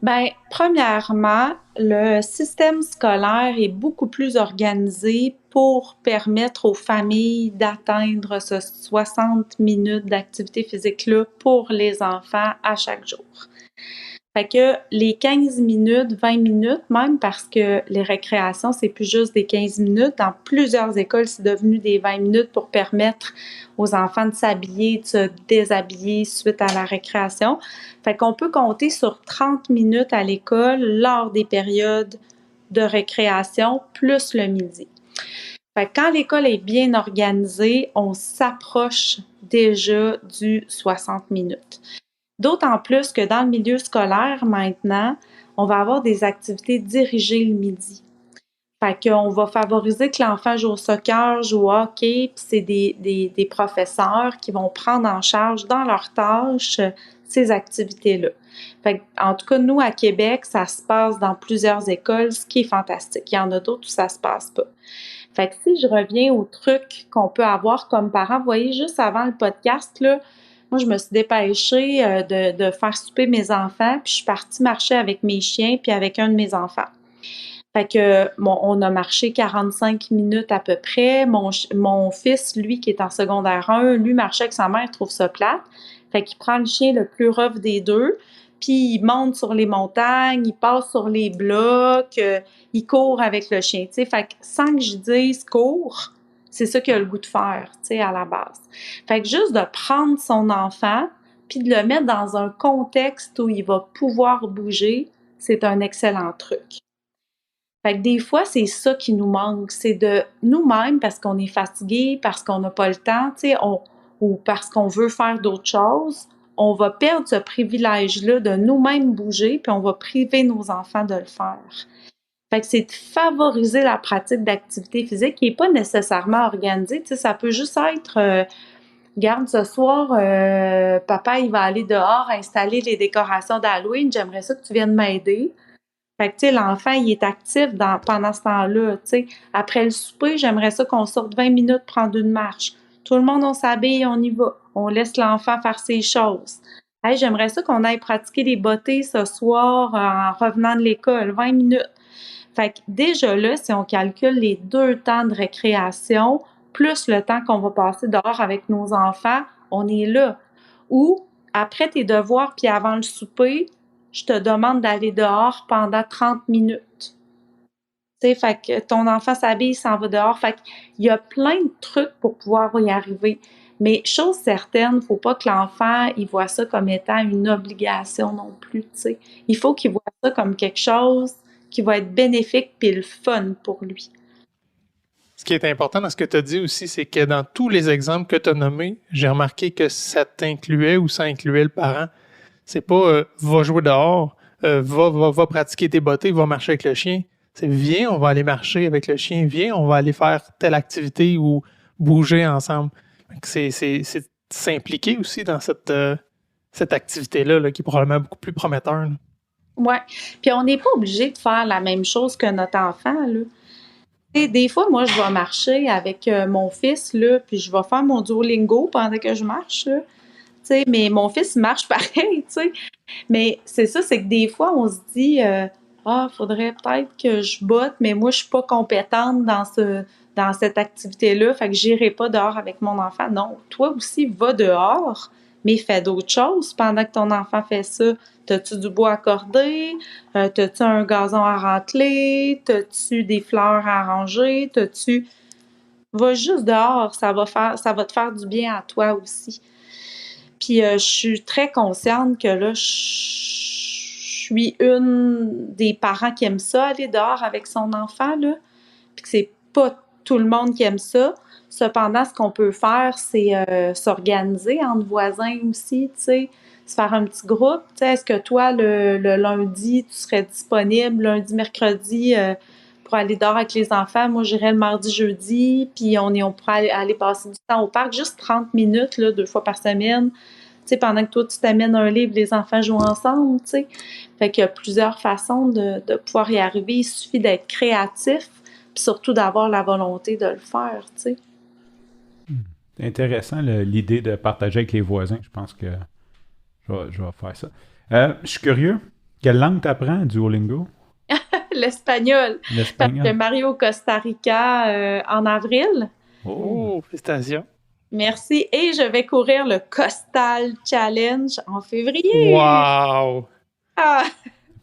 Ben, premièrement, le système scolaire est beaucoup plus organisé pour permettre aux familles d'atteindre ce 60 minutes d'activité physique-là pour les enfants à chaque jour. Fait que les 15 minutes, 20 minutes même, parce que les récréations, c'est plus juste des 15 minutes. Dans plusieurs écoles, c'est devenu des 20 minutes pour permettre aux enfants de s'habiller, de se déshabiller suite à la récréation. Fait qu'on peut compter sur 30 minutes à l'école lors des périodes de récréation, plus le midi. Fait que quand l'école est bien organisée, on s'approche déjà du 60 minutes. D'autant plus que dans le milieu scolaire, maintenant, on va avoir des activités dirigées le midi. Fait qu'on va favoriser que l'enfant joue au soccer, joue au hockey, puis c'est des professeurs qui vont prendre en charge dans leurs tâches ces activités-là. Fait en tout cas, nous, à Québec, ça se passe dans plusieurs écoles, ce qui est fantastique. Il y en a d'autres où ça se passe pas. Fait que si je reviens aux trucs qu'on peut avoir comme parents, vous voyez, juste avant le podcast, là, moi, je me suis dépêchée de faire souper mes enfants, puis je suis partie marcher avec mes chiens, puis avec un de mes enfants. Fait que, bon, on a marché 45 minutes à peu près. Mon fils, lui, qui est en secondaire 1, lui, marchait avec sa mère, il trouve ça plate. Fait qu'il prend le chien le plus rough des deux, puis il monte sur les montagnes, il passe sur les blocs, il court avec le chien, tu sais. Fait que sans que je dise « cours », c'est ça qu'il a le goût de faire, tu sais, à la base. Fait que juste de prendre son enfant puis de le mettre dans un contexte où il va pouvoir bouger, c'est un excellent truc. Fait que des fois, c'est ça qui nous manque, c'est de nous-mêmes, parce qu'on est fatigué, parce qu'on n'a pas le temps, tu sais, ou parce qu'on veut faire d'autres choses, on va perdre ce privilège-là de nous-mêmes bouger, puis on va priver nos enfants de le faire. Fait que c'est de favoriser la pratique d'activité physique qui n'est pas nécessairement organisée. Tu sais, ça peut juste être garde, ce soir, papa, il va aller dehors installer les décorations d'Halloween. J'aimerais ça que tu viennes m'aider. Fait que, tu sais, l'enfant, il est actif pendant ce temps-là, tu sais. Après le souper, j'aimerais ça qu'on sorte 20 minutes prendre une marche. Tout le monde, on s'habille, on y va. On laisse l'enfant faire ses choses. Hey, j'aimerais ça qu'on aille pratiquer les bottées ce soir en revenant de l'école, 20 minutes. Fait que déjà là, si on calcule les 2 temps de récréation, plus le temps qu'on va passer dehors avec nos enfants, on est là. Ou, après tes devoirs puis avant le souper, je te demande d'aller dehors pendant 30 minutes. Tu sais, fait que ton enfant s'habille, il s'en va dehors. Fait qu'il y a plein de trucs pour pouvoir y arriver. Mais chose certaine, faut pas que l'enfant, il voit ça comme étant une obligation non plus, tu sais. Il faut qu'il voit ça comme quelque chose qui va être bénéfique puis le fun pour lui. Ce qui est important dans ce que tu as dit aussi, c'est que dans tous les exemples que tu as nommés, j'ai remarqué que ça t'incluait ou ça incluait le parent. C'est pas va jouer dehors, va pratiquer tes bottées, va marcher avec le chien. C'est viens, on va aller marcher avec le chien, viens, on va aller faire telle activité ou bouger ensemble. C'est s'impliquer aussi dans cette activité-là là, qui est probablement beaucoup plus prometteur. Là. Ouais. Puis on n'est pas obligé de faire la même chose que notre enfant, là. Et des fois, moi, je vais marcher avec mon fils, là, puis je vais faire mon Duolingo pendant que je marche, là. Tu sais, mais mon fils marche pareil, tu sais. Mais c'est ça, c'est que des fois, on se dit faudrait peut-être que je botte, mais moi, je suis pas compétente dans cette activité-là, fait que j'irai pas dehors avec mon enfant. Non, toi aussi, va dehors, mais fais d'autres choses pendant que ton enfant fait ça. T'as-tu du bois à corder? T'as-tu un gazon à racler? T'as-tu des fleurs à arranger? Va juste dehors, ça va te faire du bien à toi aussi. Puis je suis très consciente que là, je suis une des parents qui aiment ça, aller dehors avec son enfant, là. Puis que c'est pas tout le monde qui aime ça. Cependant, ce qu'on peut faire, c'est s'organiser entre voisins aussi, tu sais, se faire un petit groupe. Tu sais, est-ce que toi, le lundi, tu serais disponible, lundi, mercredi, pour aller dehors avec les enfants? Moi, j'irais le mardi, jeudi, puis on pourrait aller passer du temps au parc, juste 30 minutes, là, 2 fois par semaine. Tu sais, pendant que toi, tu t'amènes un livre, les enfants jouent ensemble, tu sais. Fait qu'il y a plusieurs façons de pouvoir y arriver. Il suffit d'être créatif, puis surtout d'avoir la volonté de le faire, tu sais. C'est intéressant, l'idée de partager avec les voisins. Je pense que je vais faire ça. Je suis curieux. Quelle langue t'apprends, Duolingo? L'espagnol. L'espagnol. Parce que Mario au Costa Rica en avril. Oh, félicitations. Merci. Et je vais courir le Costal Challenge en février. Wow! Ah!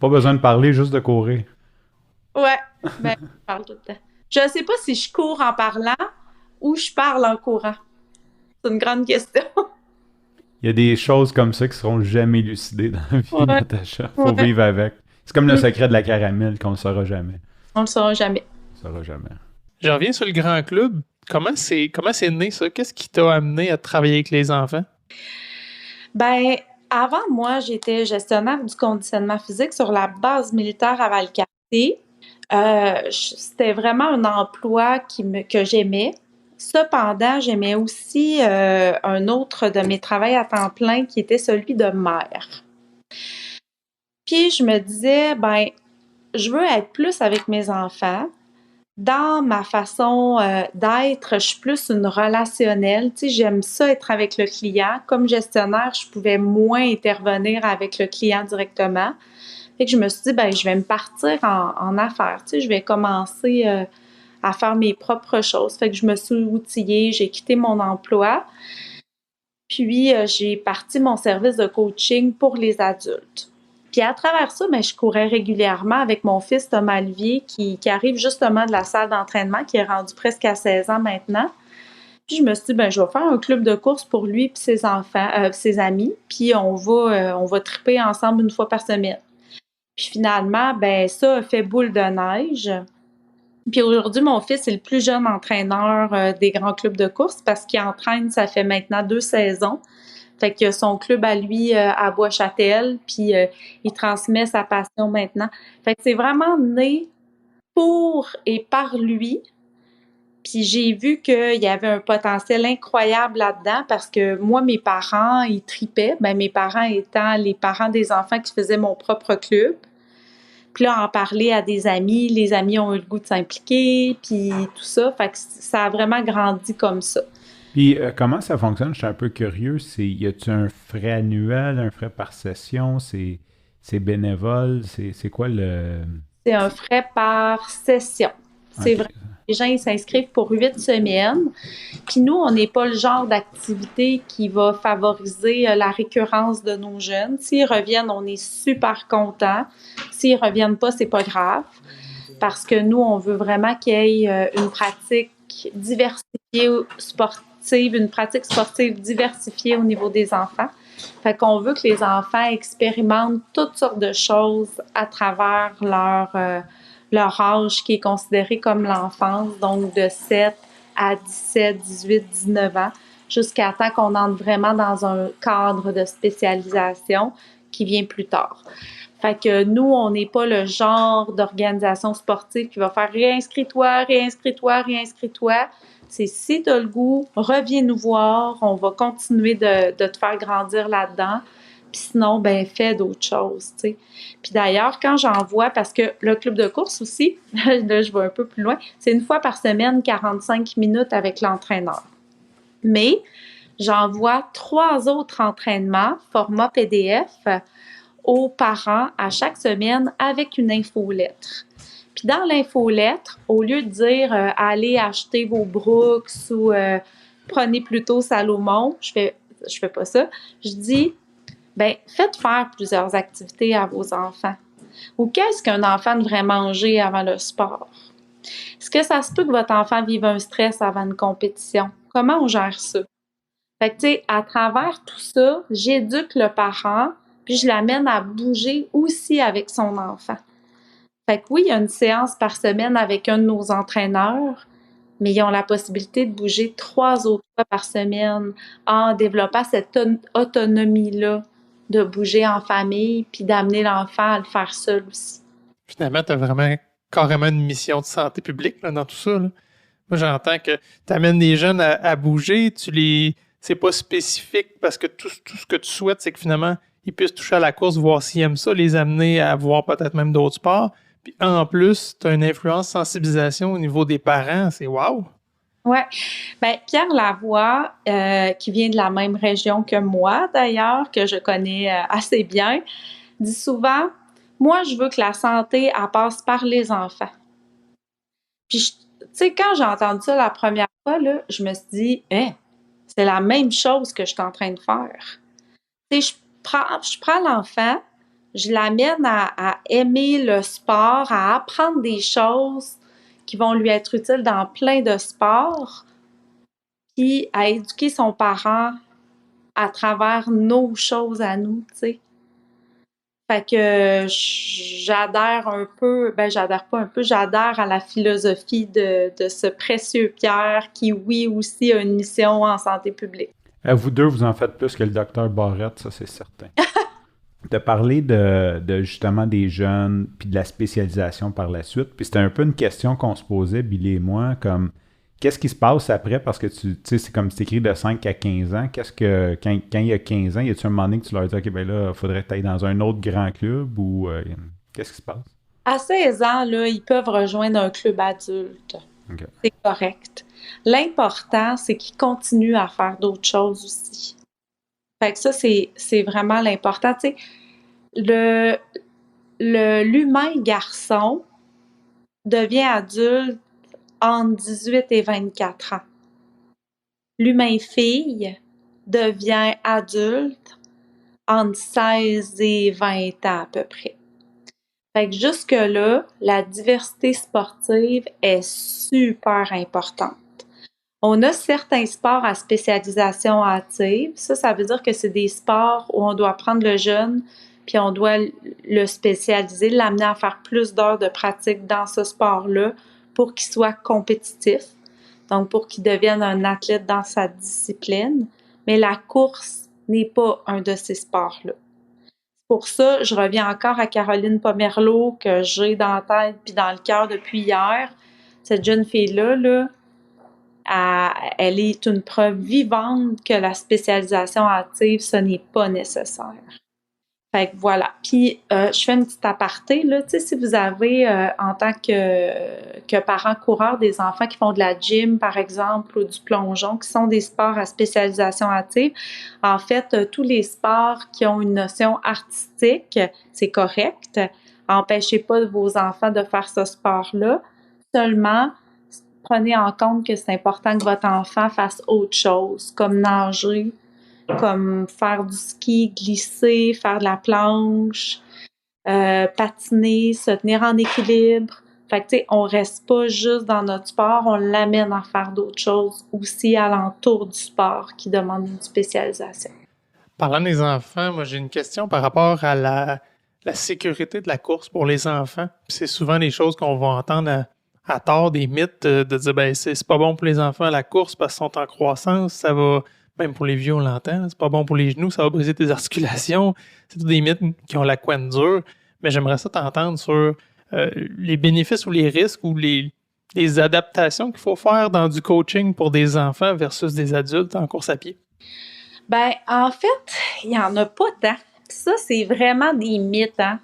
Pas besoin de parler, juste de courir. Ouais, ben, je parle tout le temps. Je ne sais pas si je cours en parlant ou je parle en courant. C'est une grande question. Il y a des choses comme ça qui seront jamais élucidées dans la vie, Natacha. Faut vivre avec. C'est comme le secret de la caramel qu'on ne le saura jamais. On le saura jamais. On le saura jamais. Je reviens sur le grand club. Comment c'est né, ça? Qu'est-ce qui t'a amené à travailler avec les enfants? Ben, avant, moi, j'étais gestionnaire du conditionnement physique sur la base militaire à Valcartier. C'était vraiment un emploi que j'aimais. Cependant, j'aimais aussi un autre de mes travails à temps plein qui était celui de mère. Puis je me disais, ben, je veux être plus avec mes enfants. Dans ma façon d'être, je suis plus une relationnelle. Tu sais, j'aime ça être avec le client. Comme gestionnaire, je pouvais moins intervenir avec le client directement. Fait que je me suis dit, ben, je vais me partir en affaires. Tu sais, je vais commencer à faire mes propres choses. Fait que je me suis outillée, j'ai quitté mon emploi. Puis, j'ai parti mon service de coaching pour les adultes. Puis à travers ça, ben, je courais régulièrement avec mon fils Thomas Olivier qui arrive justement de la salle d'entraînement, qui est rendu presque à 16 ans maintenant. Puis je me suis dit, ben, je vais faire un club de course pour lui et ses enfants, ses amis, puis on va triper ensemble une fois par semaine. Puis finalement, ben, ça a fait boule de neige. Puis aujourd'hui, mon fils est le plus jeune entraîneur des grands clubs de course parce qu'il entraîne, ça fait maintenant 2 saisons. Fait qu'il a son club à lui à Bois-Châtel, puis il transmet sa passion maintenant. Fait que c'est vraiment né pour et par lui. Puis j'ai vu qu'il y avait un potentiel incroyable là-dedans parce que moi, mes parents, ils tripaient. Ben, mes parents étant les parents des enfants qui faisaient mon propre club. Puis là, en parler à des amis, les amis ont eu le goût de s'impliquer, puis tout ça. Fait que ça a vraiment grandi comme ça. Puis, comment ça fonctionne? Je suis un peu curieux. Y a-tu un frais annuel, un frais par session? C'est bénévole? C'est quoi le... C'est un frais par session. C'est OK. vrai. Les gens ils s'inscrivent pour 8 semaines. Puis nous, on n'est pas le genre d'activité qui va favoriser la récurrence de nos jeunes. S'ils reviennent, on est super contents. S'ils reviennent pas, c'est pas grave. Parce que nous, on veut vraiment qu'il y ait une pratique diversifiée sportive, une pratique sportive diversifiée au niveau des enfants. Fait qu'on veut que les enfants expérimentent toutes sortes de choses à travers leur âge qui est considéré comme l'enfance, donc de 7 à 17, 18, 19 ans, jusqu'à temps qu'on entre vraiment dans un cadre de spécialisation qui vient plus tard. Fait que nous, on n'est pas le genre d'organisation sportive qui va faire réinscris-toi, réinscris-toi, réinscris-toi. C'est si tu as le goût, reviens nous voir, on va continuer de te faire grandir là-dedans. Puis sinon, ben fais d'autres choses, tu sais. Puis d'ailleurs, quand j'en vois, parce que le club de course aussi, là, je vais un peu plus loin, c'est une fois par semaine, 45 minutes avec l'entraîneur. Mais j'envoie 3 autres entraînements, format PDF, aux parents à chaque semaine avec une infolettre. Puis dans l'infolettre, au lieu de dire allez acheter vos Brooks ou prenez plutôt Salomon, je fais pas ça. Je dis ben faites faire plusieurs activités à vos enfants. Ou qu'est-ce qu'un enfant devrait manger avant le sport? Est-ce que ça se peut que votre enfant vive un stress avant une compétition? Comment on gère ça? Fait que, tu sais, à travers tout ça, j'éduque le parent, puis je l'amène à bouger aussi avec son enfant. Fait que oui, il y a une séance par semaine avec un de nos entraîneurs, mais ils ont la possibilité de bouger 3 autres fois par semaine en développant cette autonomie-là de bouger en famille, puis d'amener l'enfant à le faire seul aussi. Finalement, tu as vraiment carrément une mission de santé publique là, dans tout ça. Là. Moi, j'entends que tu amènes des jeunes à bouger, c'est pas spécifique parce que tout ce que tu souhaites, c'est que finalement, ils puissent toucher à la course, voir s'ils aiment ça, les amener à voir peut-être même d'autres sports. Puis en plus, tu as une influence sensibilisation au niveau des parents. C'est wow! Ouais. Ben, Pierre Lavoie, qui vient de la même région que moi d'ailleurs, que je connais assez bien, dit souvent, moi, je veux que la santé, elle passe par les enfants. Puis, tu sais, quand j'ai entendu ça la première fois, là, je me suis dit, c'est la même chose que je suis en train de faire. Tu sais, je prends l'enfant, je l'amène à aimer le sport, à apprendre des choses qui vont lui être utiles dans plein de sports, puis à éduquer son parent à travers nos choses à nous, tu sais. Fait que j'adhère un peu, j'adhère pas un peu, j'adhère à la philosophie de ce précieux Pierre qui, oui, aussi a une mission en santé publique. Vous deux, vous en faites plus que le docteur Barrette, ça c'est certain. Tu as parlé de justement des jeunes puis de la spécialisation par la suite. Puis c'était un peu une question qu'on se posait, Billy et moi, comme qu'est-ce qui se passe après? Parce que tu sais, c'est comme c'est écrit de 5 à 15 ans. Qu'est-ce que quand il y a 15 ans, y a-tu un moment donné que tu leur dis OK, ben là, il faudrait que tu ailles dans un autre grand club ou qu'est-ce qui se passe? À 16 ans, là, ils peuvent rejoindre un club adulte. OK. C'est correct. L'important, c'est qu'ils continuent à faire d'autres choses aussi. Fait que ça, c'est vraiment l'important. Tu sais, l'humain garçon devient adulte entre 18 et 24 ans. L'humain fille devient adulte entre 16 et 20 ans à peu près. Fait que jusque-là, la diversité sportive est super importante. On a certains sports à spécialisation active. Ça veut dire que c'est des sports où on doit prendre le jeune puis on doit le spécialiser, l'amener à faire plus d'heures de pratique dans ce sport-là pour qu'il soit compétitif, donc pour qu'il devienne un athlète dans sa discipline. Mais la course n'est pas un de ces sports-là. Pour ça, je reviens encore à Caroline Pomerleau que j'ai dans la tête puis dans le cœur depuis hier. Cette jeune fille-là, là, elle est une preuve vivante que la spécialisation active, ce n'est pas nécessaire. Fait que voilà. Puis, je fais une petite aparté, là. Tu sais, si vous avez, en tant que parent coureur, des enfants qui font de la gym, par exemple, ou du plongeon, qui sont des sports à spécialisation active, en fait, tous les sports qui ont une notion artistique, c'est correct. Empêchez pas vos enfants de faire ce sport-là. Seulement, prenez en compte que c'est important que votre enfant fasse autre chose, comme nager, comme faire du ski, glisser, faire de la planche, patiner, se tenir en équilibre. Fait que, tu sais, on reste pas juste dans notre sport, on l'amène à faire d'autres choses aussi alentour du sport qui demande une spécialisation. Parlant des enfants, moi j'ai une question par rapport à la sécurité de la course pour les enfants. Puis c'est souvent des choses qu'on va entendre à tort, des mythes de dire ben c'est pas bon pour les enfants la course parce qu'ils sont en croissance, ça va, même pour les vieux on l'entend, c'est pas bon pour les genoux, ça va briser tes articulations. C'est tous des mythes qui ont la couenne dure. Mais j'aimerais ça t'entendre sur les bénéfices ou les risques ou les adaptations qu'il faut faire dans du coaching pour des enfants versus des adultes en course à pied. Ben, en fait, il n'y en a pas tant. Ça, c'est vraiment des mythes, hein.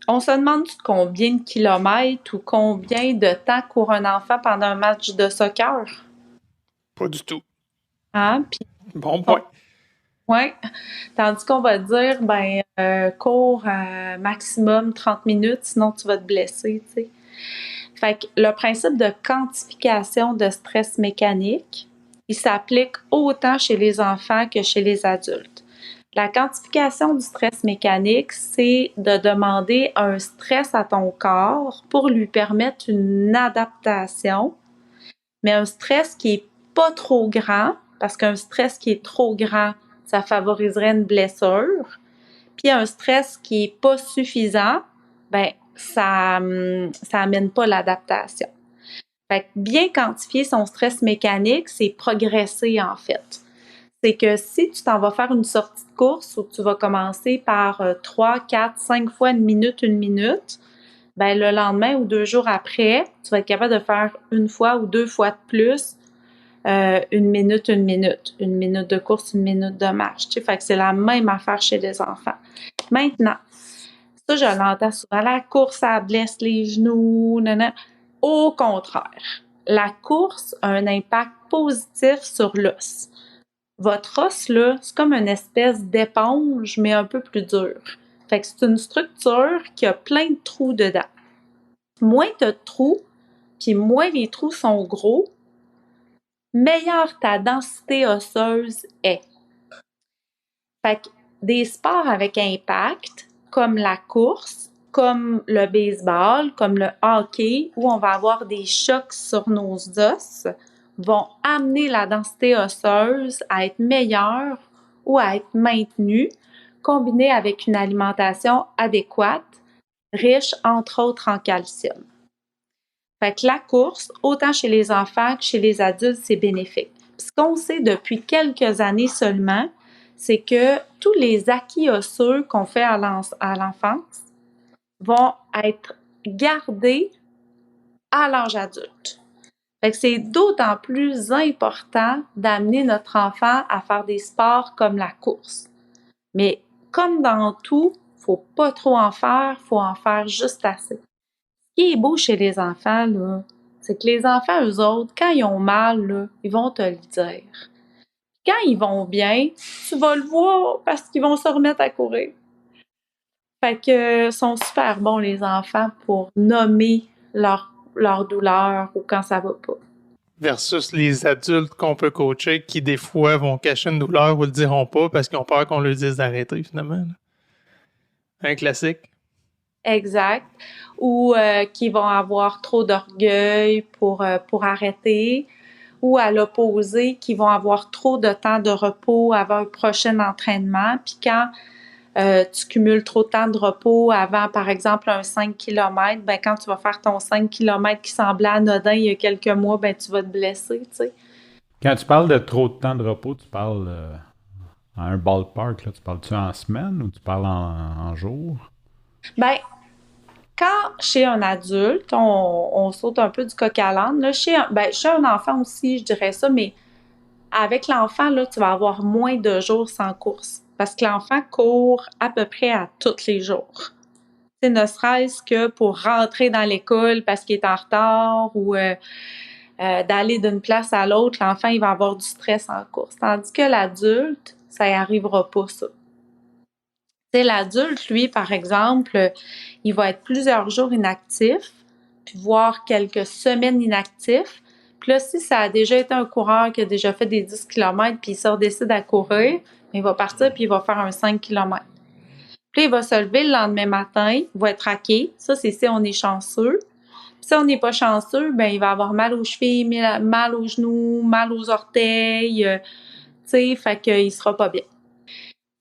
On se demande combien de kilomètres ou combien de temps court un enfant pendant un match de soccer. Pas du tout. Hein? Puis, Bon point. ouais. Tandis qu'on va dire, cours maximum 30 minutes, sinon tu vas te blesser, tu sais. Fait que le principe de quantification de stress mécanique, il s'applique autant chez les enfants que chez les adultes. La quantification du stress mécanique, c'est de demander un stress à ton corps pour lui permettre une adaptation, mais un stress qui est pas trop grand, parce qu'un stress qui est trop grand, ça favoriserait une blessure. Puis un stress qui est pas suffisant, ben ça amène pas l'adaptation. Fait que bien quantifier son stress mécanique, c'est progresser en fait. C'est que si tu t'en vas faire une sortie de course où tu vas commencer par 3, 4, 5 fois une minute, ben le lendemain ou 2 jours après, tu vas être capable de faire une fois ou 2 fois de plus une minute, une minute de course, une minute de marche. Tu sais, fait que c'est la même affaire chez les enfants. Maintenant, ça, je l'entends souvent, la course, ça blesse les genoux, nanana. Au contraire, la course a un impact positif sur l'os. Votre os, là, c'est comme une espèce d'éponge, mais un peu plus dure. Fait que c'est une structure qui a plein de trous dedans. Moins tu as de trous, puis moins les trous sont gros, meilleure ta densité osseuse est. Fait que des sports avec impact, comme la course, comme le baseball, comme le hockey, où on va avoir des chocs sur nos os, vont amener la densité osseuse à être meilleure ou à être maintenue, combinée avec une alimentation adéquate, riche entre autres en calcium. Fait que la course, autant chez les enfants que chez les adultes, c'est bénéfique. Puis ce qu'on sait depuis quelques années seulement, c'est que tous les acquis osseux qu'on fait à l'enfance vont être gardés à l'âge adulte. Fait que c'est d'autant plus important d'amener notre enfant à faire des sports comme la course. Mais comme dans tout, faut pas trop en faire, faut en faire juste assez. Ce qui est beau chez les enfants, là, c'est que les enfants, eux autres, quand ils ont mal, là, ils vont te le dire. Quand ils vont bien, tu vas le voir parce qu'ils vont se remettre à courir. Fait que sont super bons, les enfants, pour nommer leur douleur ou quand ça va pas. Versus les adultes qu'on peut coacher qui, des fois, vont cacher une douleur ou le diront pas parce qu'ils ont peur qu'on leur dise d'arrêter, finalement. Un classique. Exact. Ou qui vont avoir trop d'orgueil pour arrêter. Ou à l'opposé, qui vont avoir trop de temps de repos avant un prochain entraînement. Puis quand tu cumules trop de temps de repos avant, par exemple, un 5 km, ben quand tu vas faire ton 5 km qui semblait anodin il y a quelques mois, ben tu vas te blesser, tu sais. Quand tu parles de trop de temps de repos, tu parles à un ballpark, là, tu parles-tu en semaine ou tu parles en jour? Ben, quand chez un adulte, on saute un peu du coq à l'âne, là, chez un enfant aussi, je dirais ça, mais avec l'enfant, là, tu vas avoir moins de jours sans course. Parce que l'enfant court à peu près à tous les jours. C'est ne serait-ce que pour rentrer dans l'école parce qu'il est en retard ou d'aller d'une place à l'autre, l'enfant, il va avoir du stress en course. Tandis que l'adulte, ça n'y arrivera pas, ça. Tu sais, l'adulte, lui, par exemple, il va être plusieurs jours inactif, puis voire quelques semaines inactif. Puis là, si ça a déjà été un coureur qui a déjà fait des 10 km, puis il se redécide à courir, il va partir puis il va faire un 5 km. Puis il va se lever le lendemain matin, il va être raqué. Ça, c'est si on est chanceux. Puis si on n'est pas chanceux, ben il va avoir mal aux chevilles, mal aux genoux, mal aux orteils, tu sais, fait qu'il sera pas bien.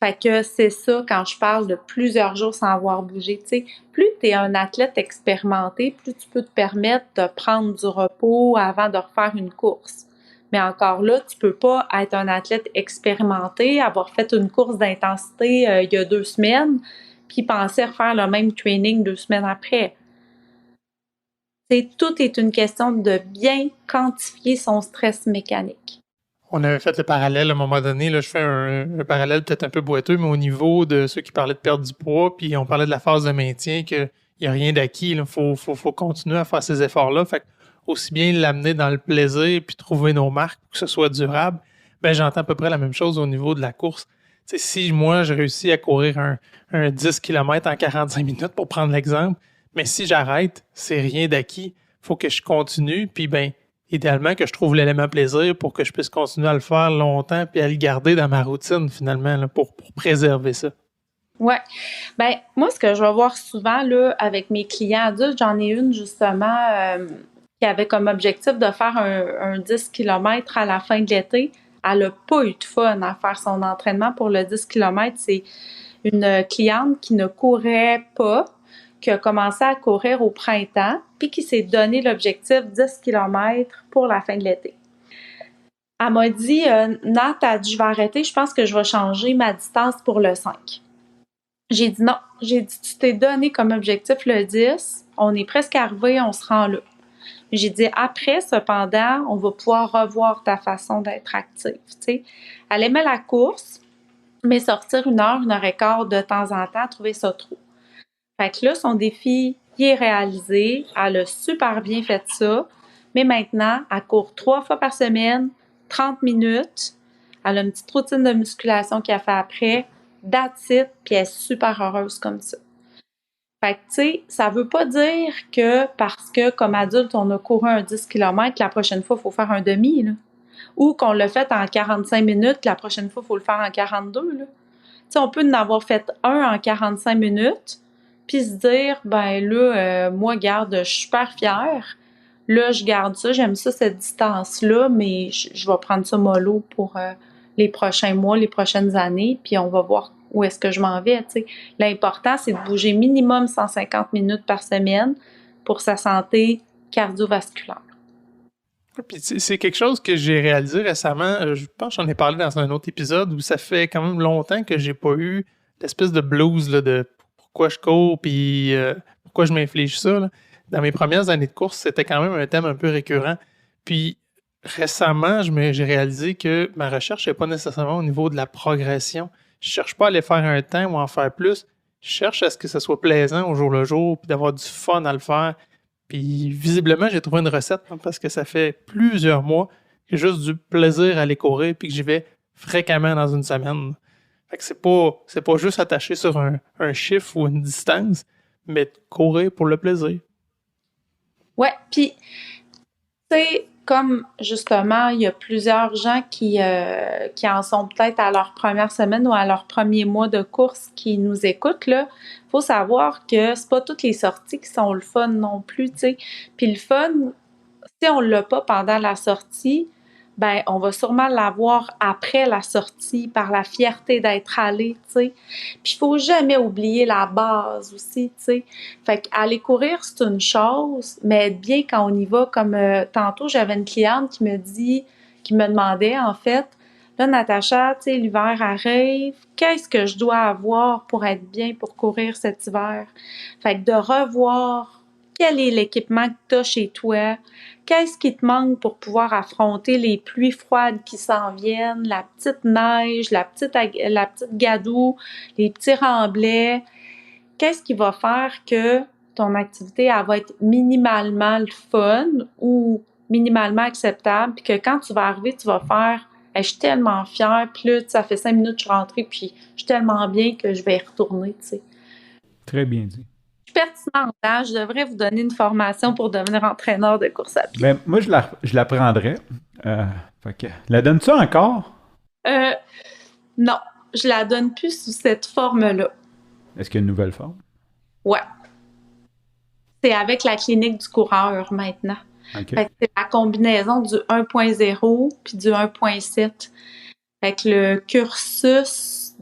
Fait que c'est ça quand je parle de plusieurs jours sans avoir bougé. Tu sais, plus tu es un athlète expérimenté, plus tu peux te permettre de prendre du repos avant de refaire une course. Mais encore là, tu peux pas être un athlète expérimenté, avoir fait une course d'intensité il y a 2 semaines, puis penser refaire le même training 2 semaines après. Tout est une question de bien quantifier son stress mécanique. On avait fait le parallèle à un moment donné, là, je fais un parallèle peut-être un peu boiteux, mais au niveau de ceux qui parlaient de perdre du poids, puis on parlait de la phase de maintien, qu'il n'y a rien d'acquis, il faut continuer à faire ces efforts-là. Fait que aussi bien l'amener dans le plaisir puis trouver nos marques pour que ce soit durable, ben j'entends à peu près la même chose au niveau de la course. T'sais, si moi, je réussis à courir un 10 km en 45 minutes, pour prendre l'exemple, mais si j'arrête, c'est rien d'acquis. Faut que je continue, puis ben idéalement que je trouve l'élément plaisir pour que je puisse continuer à le faire longtemps puis à le garder dans ma routine finalement là, pour préserver ça. Ouais. Ben moi, ce que je vais voir souvent là, avec mes clients adultes, j'en ai une justement qui avait comme objectif de faire un 10 km à la fin de l'été. Elle n'a pas eu de fun à faire son entraînement pour le 10 km. C'est une cliente qui ne courait pas, qui a commencé à courir au printemps, puis qui s'est donné l'objectif 10 km pour la fin de l'été. Elle m'a dit, Nat, je vais arrêter, je pense que je vais changer ma distance pour le 5. J'ai dit non. J'ai dit, tu t'es donné comme objectif le 10, on est presque arrivé, on se rend là. J'ai dit, après, cependant, on va pouvoir revoir ta façon d'être active. T'sais. Elle aimait la course, mais sortir 1 heure et quart de temps en temps, trouver ça trop. Fait que là, son défi, il est réalisé. Elle a super bien fait ça. Mais maintenant, elle court 3 fois par semaine, 30 minutes. Elle a une petite routine de musculation qu'elle fait après. That's it. Puis elle est super heureuse comme ça. Fait que, tu sais, ça veut pas dire que parce que, comme adulte, on a couru un 10 km, la prochaine fois, il faut faire un demi, là. Ou qu'on l'a fait en 45 minutes, la prochaine fois, il faut le faire en 42, là. Tu sais, on peut en avoir fait un en 45 minutes, puis se dire, ben là, moi, garde, je suis super fière. Là, je garde ça, j'aime ça, cette distance-là, mais je vais prendre ça mollo pour les prochains mois, les prochaines années, puis on va voir où est-ce que je m'en vais, tu sais. L'important, c'est de bouger minimum 150 minutes par semaine pour sa santé cardiovasculaire. Puis c'est quelque chose que j'ai réalisé récemment. Je pense que j'en ai parlé dans un autre épisode où ça fait quand même longtemps que j'ai pas eu l'espèce de blues là, de pourquoi je cours puis pourquoi je m'inflige ça. Là. Dans mes premières années de course, c'était quand même un thème un peu récurrent. Puis récemment, j'ai réalisé que ma recherche n'est pas nécessairement au niveau de la progression. Je cherche pas à aller faire un temps ou à en faire plus. Je cherche à ce que ça soit plaisant au jour le jour puis d'avoir du fun à le faire. Puis visiblement, j'ai trouvé une recette parce que ça fait plusieurs mois que j'ai juste du plaisir à aller courir puis que j'y vais fréquemment dans une semaine. Fait que c'est pas juste attaché sur un chiffre ou une distance, mais de courir pour le plaisir. Ouais, puis tu sais, comme justement, il y a plusieurs gens qui en sont peut-être à leur première semaine ou à leur premier mois de course qui nous écoutent, là, faut savoir que c'est pas toutes les sorties qui sont le fun non plus, tu sais. Puis le fun, si on l'a pas pendant la sortie, ben on va sûrement l'avoir après la sortie par la fierté d'être allé, tu sais. Puis il faut jamais oublier la base aussi, tu sais. Fait qu'aller courir, c'est une chose, mais être bien quand on y va, comme tantôt, j'avais une cliente qui me demandait, en fait, là, Natacha, tu sais, l'hiver arrive, qu'est-ce que je dois avoir pour être bien pour courir cet hiver? Fait que de revoir quel est l'équipement que tu as chez toi, qu'est-ce qui te manque pour pouvoir affronter les pluies froides qui s'en viennent, la petite neige, la petite gadoue, les petits remblais. Qu'est-ce qui va faire que ton activité elle va être minimalement le fun ou minimalement acceptable, puis que quand tu vas arriver, tu vas faire Hey, je suis tellement fière, puis là, ça fait 5 minutes que je suis rentrée, puis je suis tellement bien que je vais y retourner, tu sais. Très bien dit. Je suis pertinente, hein? Je devrais vous donner une formation pour devenir entraîneur de course à pied. Ben, moi, je la prendrais. Fait que, la donnes-tu encore? Non, je la donne plus sous cette forme-là. Est-ce qu'il y a une nouvelle forme? Ouais. C'est avec la clinique du coureur maintenant. OK. Fait que c'est la combinaison du 1.0 puis du 1.7. Fait que le cursus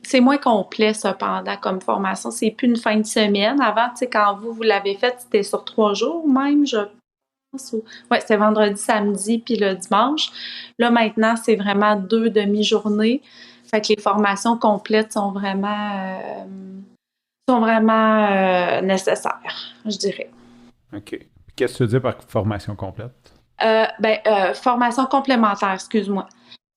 c'est moins complet cependant comme formation. C'est plus une fin de semaine. Avant, tu sais, quand vous l'avez fait, c'était sur 3 jours même, je pense. Ouais, c'était vendredi, samedi puis le dimanche. Là, maintenant, c'est vraiment 2 demi-journées. Fait que les formations complètes sont vraiment nécessaires, je dirais. OK. Qu'est-ce que tu veux dire par formation complète? Formation complémentaire, excuse-moi.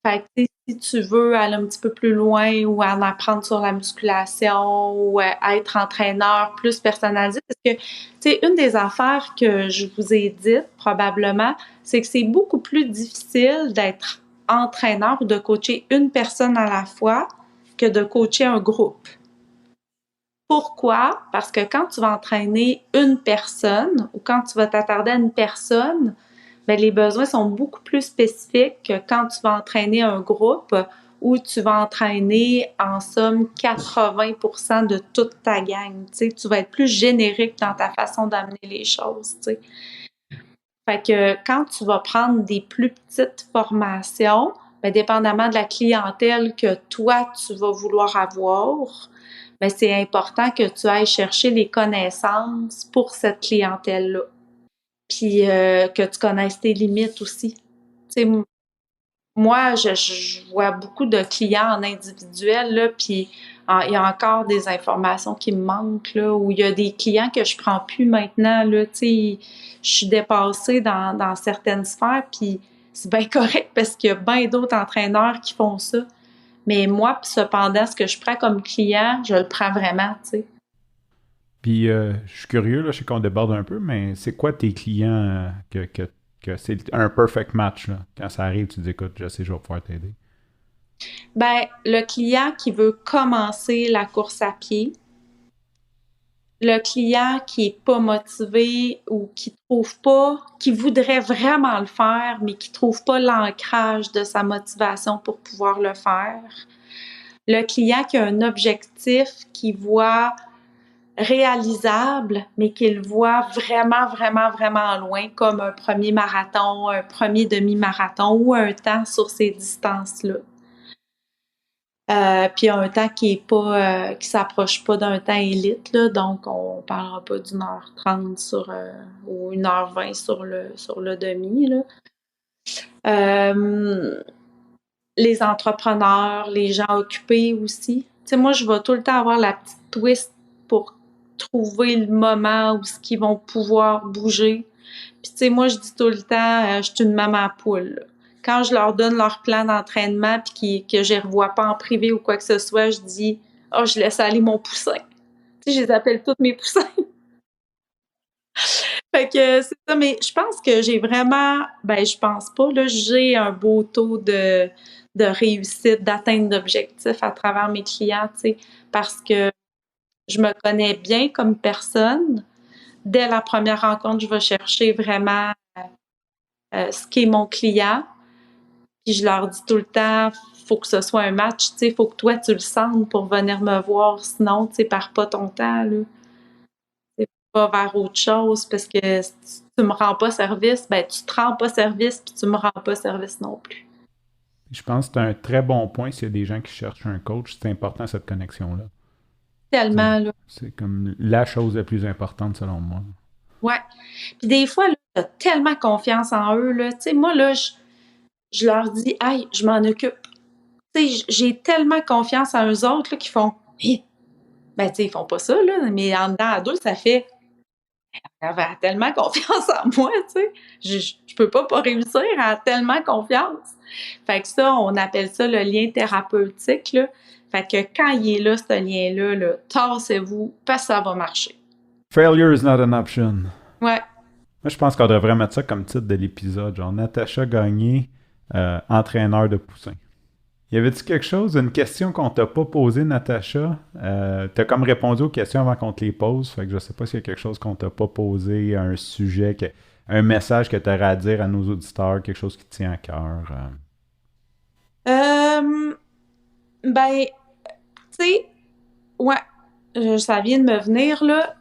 Fait que si tu veux aller un petit peu plus loin ou en apprendre sur la musculation ou être entraîneur plus personnalisé, parce que, tu sais, une des affaires que je vous ai dites probablement, c'est que c'est beaucoup plus difficile d'être entraîneur ou de coacher une personne à la fois que de coacher un groupe. Pourquoi? Parce que quand tu vas entraîner une personne ou quand tu vas t'attarder à une personne, bien, les besoins sont beaucoup plus spécifiques que quand tu vas entraîner un groupe où tu vas entraîner en somme 80% de toute ta gang. Tu sais, tu vas être plus générique dans ta façon d'amener les choses. Tu sais. Fait que quand tu vas prendre des plus petites formations, bien, dépendamment de la clientèle que toi, tu vas vouloir avoir, bien, c'est important que tu ailles chercher les connaissances pour cette clientèle-là. Puis que tu connaisses tes limites aussi. Tu sais, moi, je vois beaucoup de clients en individuel, là, puis il y a encore des informations qui me manquent, là, où il y a des clients que je prends plus maintenant, là, tu sais, je suis dépassée dans certaines sphères, puis c'est bien correct parce qu'il y a bien d'autres entraîneurs qui font ça. Mais moi, cependant, ce que je prends comme client, je le prends vraiment, tu sais. Puis, je suis curieux, là, je sais qu'on déborde un peu, mais c'est quoi tes clients que c'est un perfect match, là? Quand ça arrive, tu dis, écoute, je sais, je vais pouvoir t'aider. Ben, le client qui veut commencer la course à pied, le client qui est pas motivé ou qui trouve pas, qui voudrait vraiment le faire, mais qui trouve pas l'ancrage de sa motivation pour pouvoir le faire, le client qui a un objectif qui voit réalisable, mais qu'il voit vraiment, vraiment, vraiment loin, comme un premier marathon, un premier demi-marathon ou un temps sur ces distances-là. Puis un temps qui est pas qui s'approche pas d'un temps élite, là, donc on parlera pas d'1h30 ou 1h20 sur le demi. Là. Les entrepreneurs, les gens occupés aussi. Tu sais, moi, je vais tout le temps avoir la petite twist pour trouver le moment où ce qu'ils vont pouvoir bouger. Puis tu sais, moi, je dis tout le temps, je suis une maman poule. Là. Quand je leur donne leur plan d'entraînement puis que je les revois pas en privé ou quoi que ce soit, je dis « Oh, je laisse aller mon poussin. » Tu sais, je les appelle tous mes poussins. Fait que c'est ça, mais je pense que j'ai vraiment, ben je pense pas, là, j'ai un beau taux de réussite, d'atteinte d'objectifs à travers mes clients, tu sais, parce que je me connais bien comme personne. Dès la première rencontre, je vais chercher vraiment ce qu'est mon client. Puis je leur dis tout le temps, faut que ce soit un match, tu sais, faut que toi tu le sentes pour venir me voir, sinon tu sais, perds pas ton temps là. C'est pas vers autre chose parce que si tu me rends pas service, ben tu te rends pas service puis tu me rends pas service non plus. Je pense que c'est un très bon point s'il y a des gens qui cherchent un coach, c'est important cette connexion-là. Tellement là. C'est comme la chose la plus importante selon moi. Ouais. Puis des fois là, t'as tellement confiance en eux là, tu sais moi là je leur dis hey, je m'en occupe. Tu sais j'ai tellement confiance en eux autres là qu'ils font hey. Ben tu sais ils font pas ça là, mais en dedans à deux ça fait elle avait tellement confiance en moi, tu sais. Je peux pas réussir, elle a tellement confiance. Fait que ça, on appelle ça le lien thérapeutique, là. Fait que quand il est là, ce lien-là, là, tassez-vous, parce que ça va marcher. Failure is not an option. Ouais. Moi, je pense qu'on devrait mettre ça comme titre de l'épisode. Genre, Natacha Gagné, entraîneur de poussins. Y avait-tu quelque chose, une question qu'on t'a pas posée, Natacha? T'as comme répondu aux questions avant qu'on te les pose, fait que je sais pas s'il y a quelque chose qu'on t'a pas posé, un sujet, un message que tu aurais à dire à nos auditeurs, quelque chose qui te tient à cœur. Ben, tu sais, ouais, ça vient de me venir, là.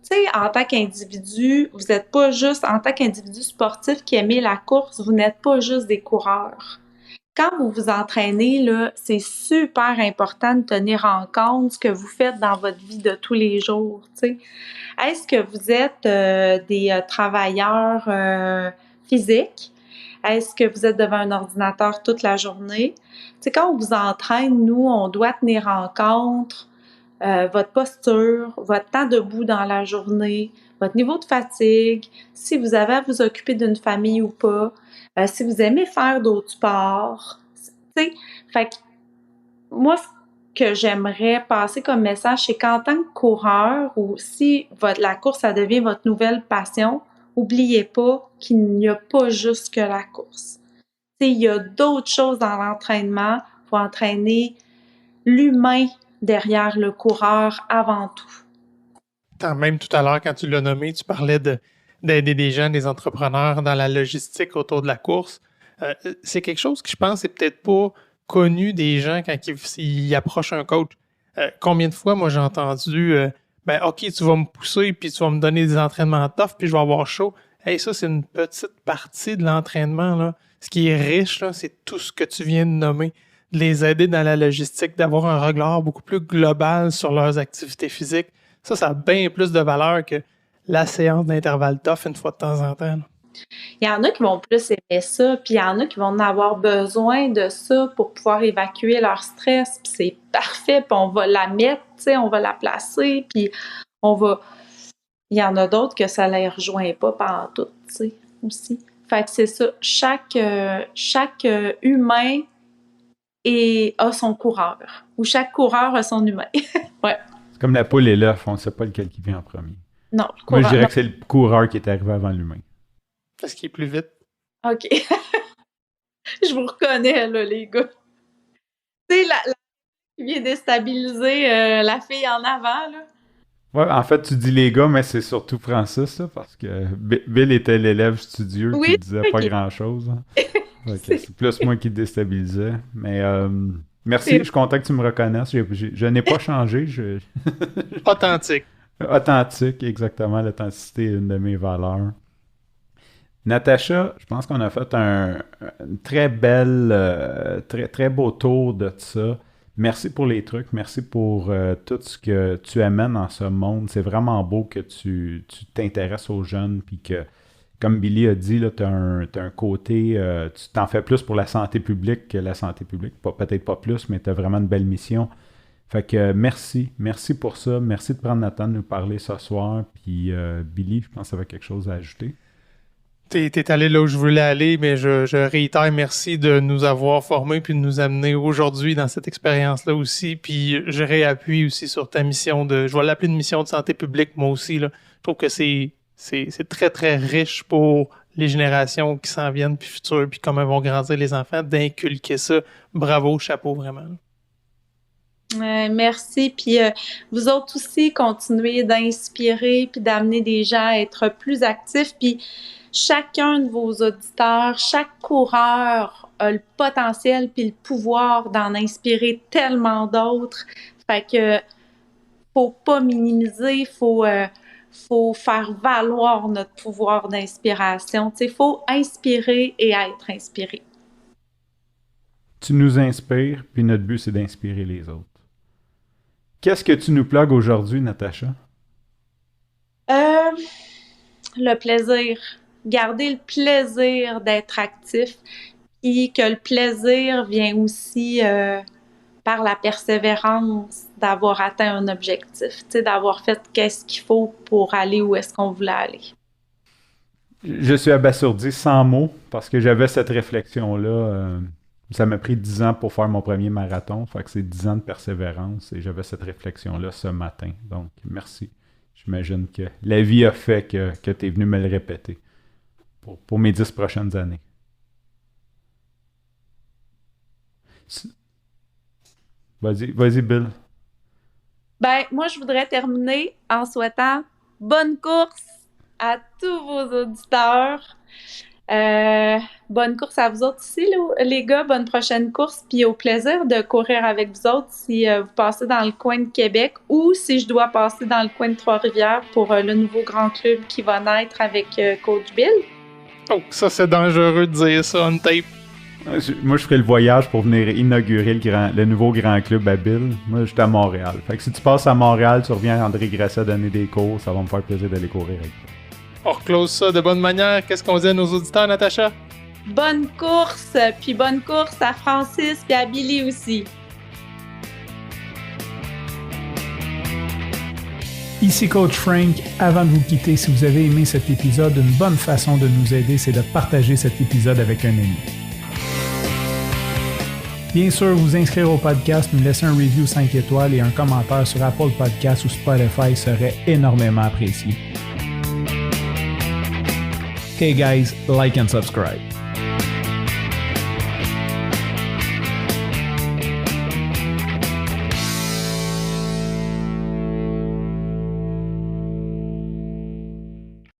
Tu sais, en tant qu'individu, vous n'êtes pas juste, en tant qu'individu sportif qui aimez la course, vous n'êtes pas juste des coureurs. Quand vous vous entraînez, là, c'est super important de tenir en compte ce que vous faites dans votre vie de tous les jours, tu sais. Est-ce que vous êtes des travailleurs physiques? Est-ce que vous êtes devant un ordinateur toute la journée? Tu sais, quand on vous entraîne, nous, on doit tenir en compte votre posture, votre temps debout dans la journée, votre niveau de fatigue, si vous avez à vous occuper d'une famille ou pas, si vous aimez faire d'autres sports. Tu sais, fait que moi, ce que j'aimerais passer comme message, c'est qu'en tant que coureur, ou si la course, ça devient votre nouvelle passion, n'oubliez pas qu'il n'y a pas juste que la course. Tu sais, il y a d'autres choses dans l'entraînement. Il faut entraîner l'humain derrière le coureur avant tout. Même tout à l'heure, quand tu l'as nommé, tu parlais d'aider des gens, des entrepreneurs dans la logistique autour de la course. C'est quelque chose qui, je pense, est peut-être pas connu des gens quand ils approchent un coach. Combien de fois, moi, j'ai entendu OK, tu vas me pousser, puis tu vas me donner des entraînements tough, puis je vais avoir chaud. Hey, ça, c'est une petite partie de l'entraînement, là. Ce qui est riche, là, c'est tout ce que tu viens de nommer. De les aider dans la logistique, d'avoir un regard beaucoup plus global sur leurs activités physiques. Ça a bien plus de valeur que la séance d'intervalle tough une fois de temps en temps, là. Il y en a qui vont plus aimer ça, puis il y en a qui vont en avoir besoin de ça pour pouvoir évacuer leur stress, puis c'est parfait, puis on va la mettre, tu sais, on va la placer, puis on va... Il y en a d'autres que ça les rejoint pas pantoute, tu sais, aussi. Fait que c'est ça, chaque humain a son coureur, ou chaque coureur a son humain. Ouais. C'est comme la poule et l'œuf, on ne sait pas lequel qui vient en premier. Non, le coureur, moi, je dirais que c'est le coureur qui est arrivé avant l'humain. Parce qu'il est plus vite. OK. Je vous reconnais, là, les gars. Tu sais, la qui vient déstabiliser la fille en avant, là. Ouais, en fait, tu dis les gars, mais c'est surtout Francis, là, parce que Bill était l'élève studieux qui disait pas grand-chose. Okay, c'est plus moi qui déstabilisais. Mais merci, je suis content que tu me reconnaisses. Je n'ai pas changé. Authentique. Authentique, exactement. L'authenticité est une de mes valeurs. Natacha, je pense qu'on a fait un très belle, très, très beau tour de ça. Merci pour les trucs, merci pour tout ce que tu amènes dans ce monde. C'est vraiment beau que tu t'intéresses aux jeunes, puis que, comme Billy a dit, tu as un côté, tu t'en fais plus pour la santé publique que la santé publique. Peut-être pas plus, mais tu as vraiment une belle mission. Fait que merci pour ça. Merci de prendre le temps de nous parler ce soir. Puis Billy, je pense que ça avait quelque chose à ajouter. T'es allé là où je voulais aller, mais je réitère merci de nous avoir formés puis de nous amener aujourd'hui dans cette expérience-là aussi. Puis je réappuie aussi sur ta mission je vais l'appeler une mission de santé publique, moi aussi, là. Je trouve que c'est très, très riche pour les générations qui s'en viennent puis futures, puis comment vont grandir les enfants, d'inculquer ça. Bravo, chapeau, vraiment. Merci. Puis vous autres aussi, continuez d'inspirer puis d'amener des gens à être plus actifs. Puis chacun de vos auditeurs, chaque coureur a le potentiel puis le pouvoir d'en inspirer tellement d'autres. Fait que faut pas minimiser, faut faire valoir notre pouvoir d'inspiration. Tu sais, faut inspirer et être inspiré. Tu nous inspires, puis notre but, c'est d'inspirer les autres. Qu'est-ce que tu nous plugues aujourd'hui, Natacha? Le plaisir. Garder le plaisir d'être actif, puis que le plaisir vient aussi par la persévérance d'avoir atteint un objectif, tu sais, d'avoir fait qu'est-ce qu'il faut pour aller où est-ce qu'on voulait aller. Je suis abasourdi sans mots parce que j'avais cette réflexion-là. Ça m'a pris 10 ans pour faire mon premier marathon, fait que c'est 10 ans de persévérance et j'avais cette réflexion-là ce matin. Donc, merci. J'imagine que la vie a fait que tu es venu me le répéter pour mes 10 prochaines années. Vas-y, Bill. Ben, moi, je voudrais terminer en souhaitant bonne course à tous vos auditeurs. Bonne course à vous autres aussi, les gars. Bonne prochaine course. Puis au plaisir de courir avec vous autres si vous passez dans le coin de Québec ou si je dois passer dans le coin de Trois-Rivières pour le nouveau grand club qui va naître avec Coach Bill. Oh, ça, c'est dangereux de dire ça on tape. Moi, je ferai le voyage pour venir inaugurer le nouveau grand club à Bill. Moi, j'étais à Montréal. Fait que si tu passes à Montréal, tu reviens à André Grasset donner des cours, ça va me faire plaisir d'aller courir avec toi. On reclose ça de bonne manière. Qu'est-ce qu'on dit à nos auditeurs, Natacha? Bonne course, puis bonne course à Francis puis à Billy aussi. Ici Coach Frank. Avant de vous quitter, si vous avez aimé cet épisode, une bonne façon de nous aider, c'est de partager cet épisode avec un ami. Bien sûr, vous inscrire au podcast, nous laisser un review 5 étoiles et un commentaire sur Apple Podcasts ou Spotify serait énormément apprécié. Okay guys, like and subscribe.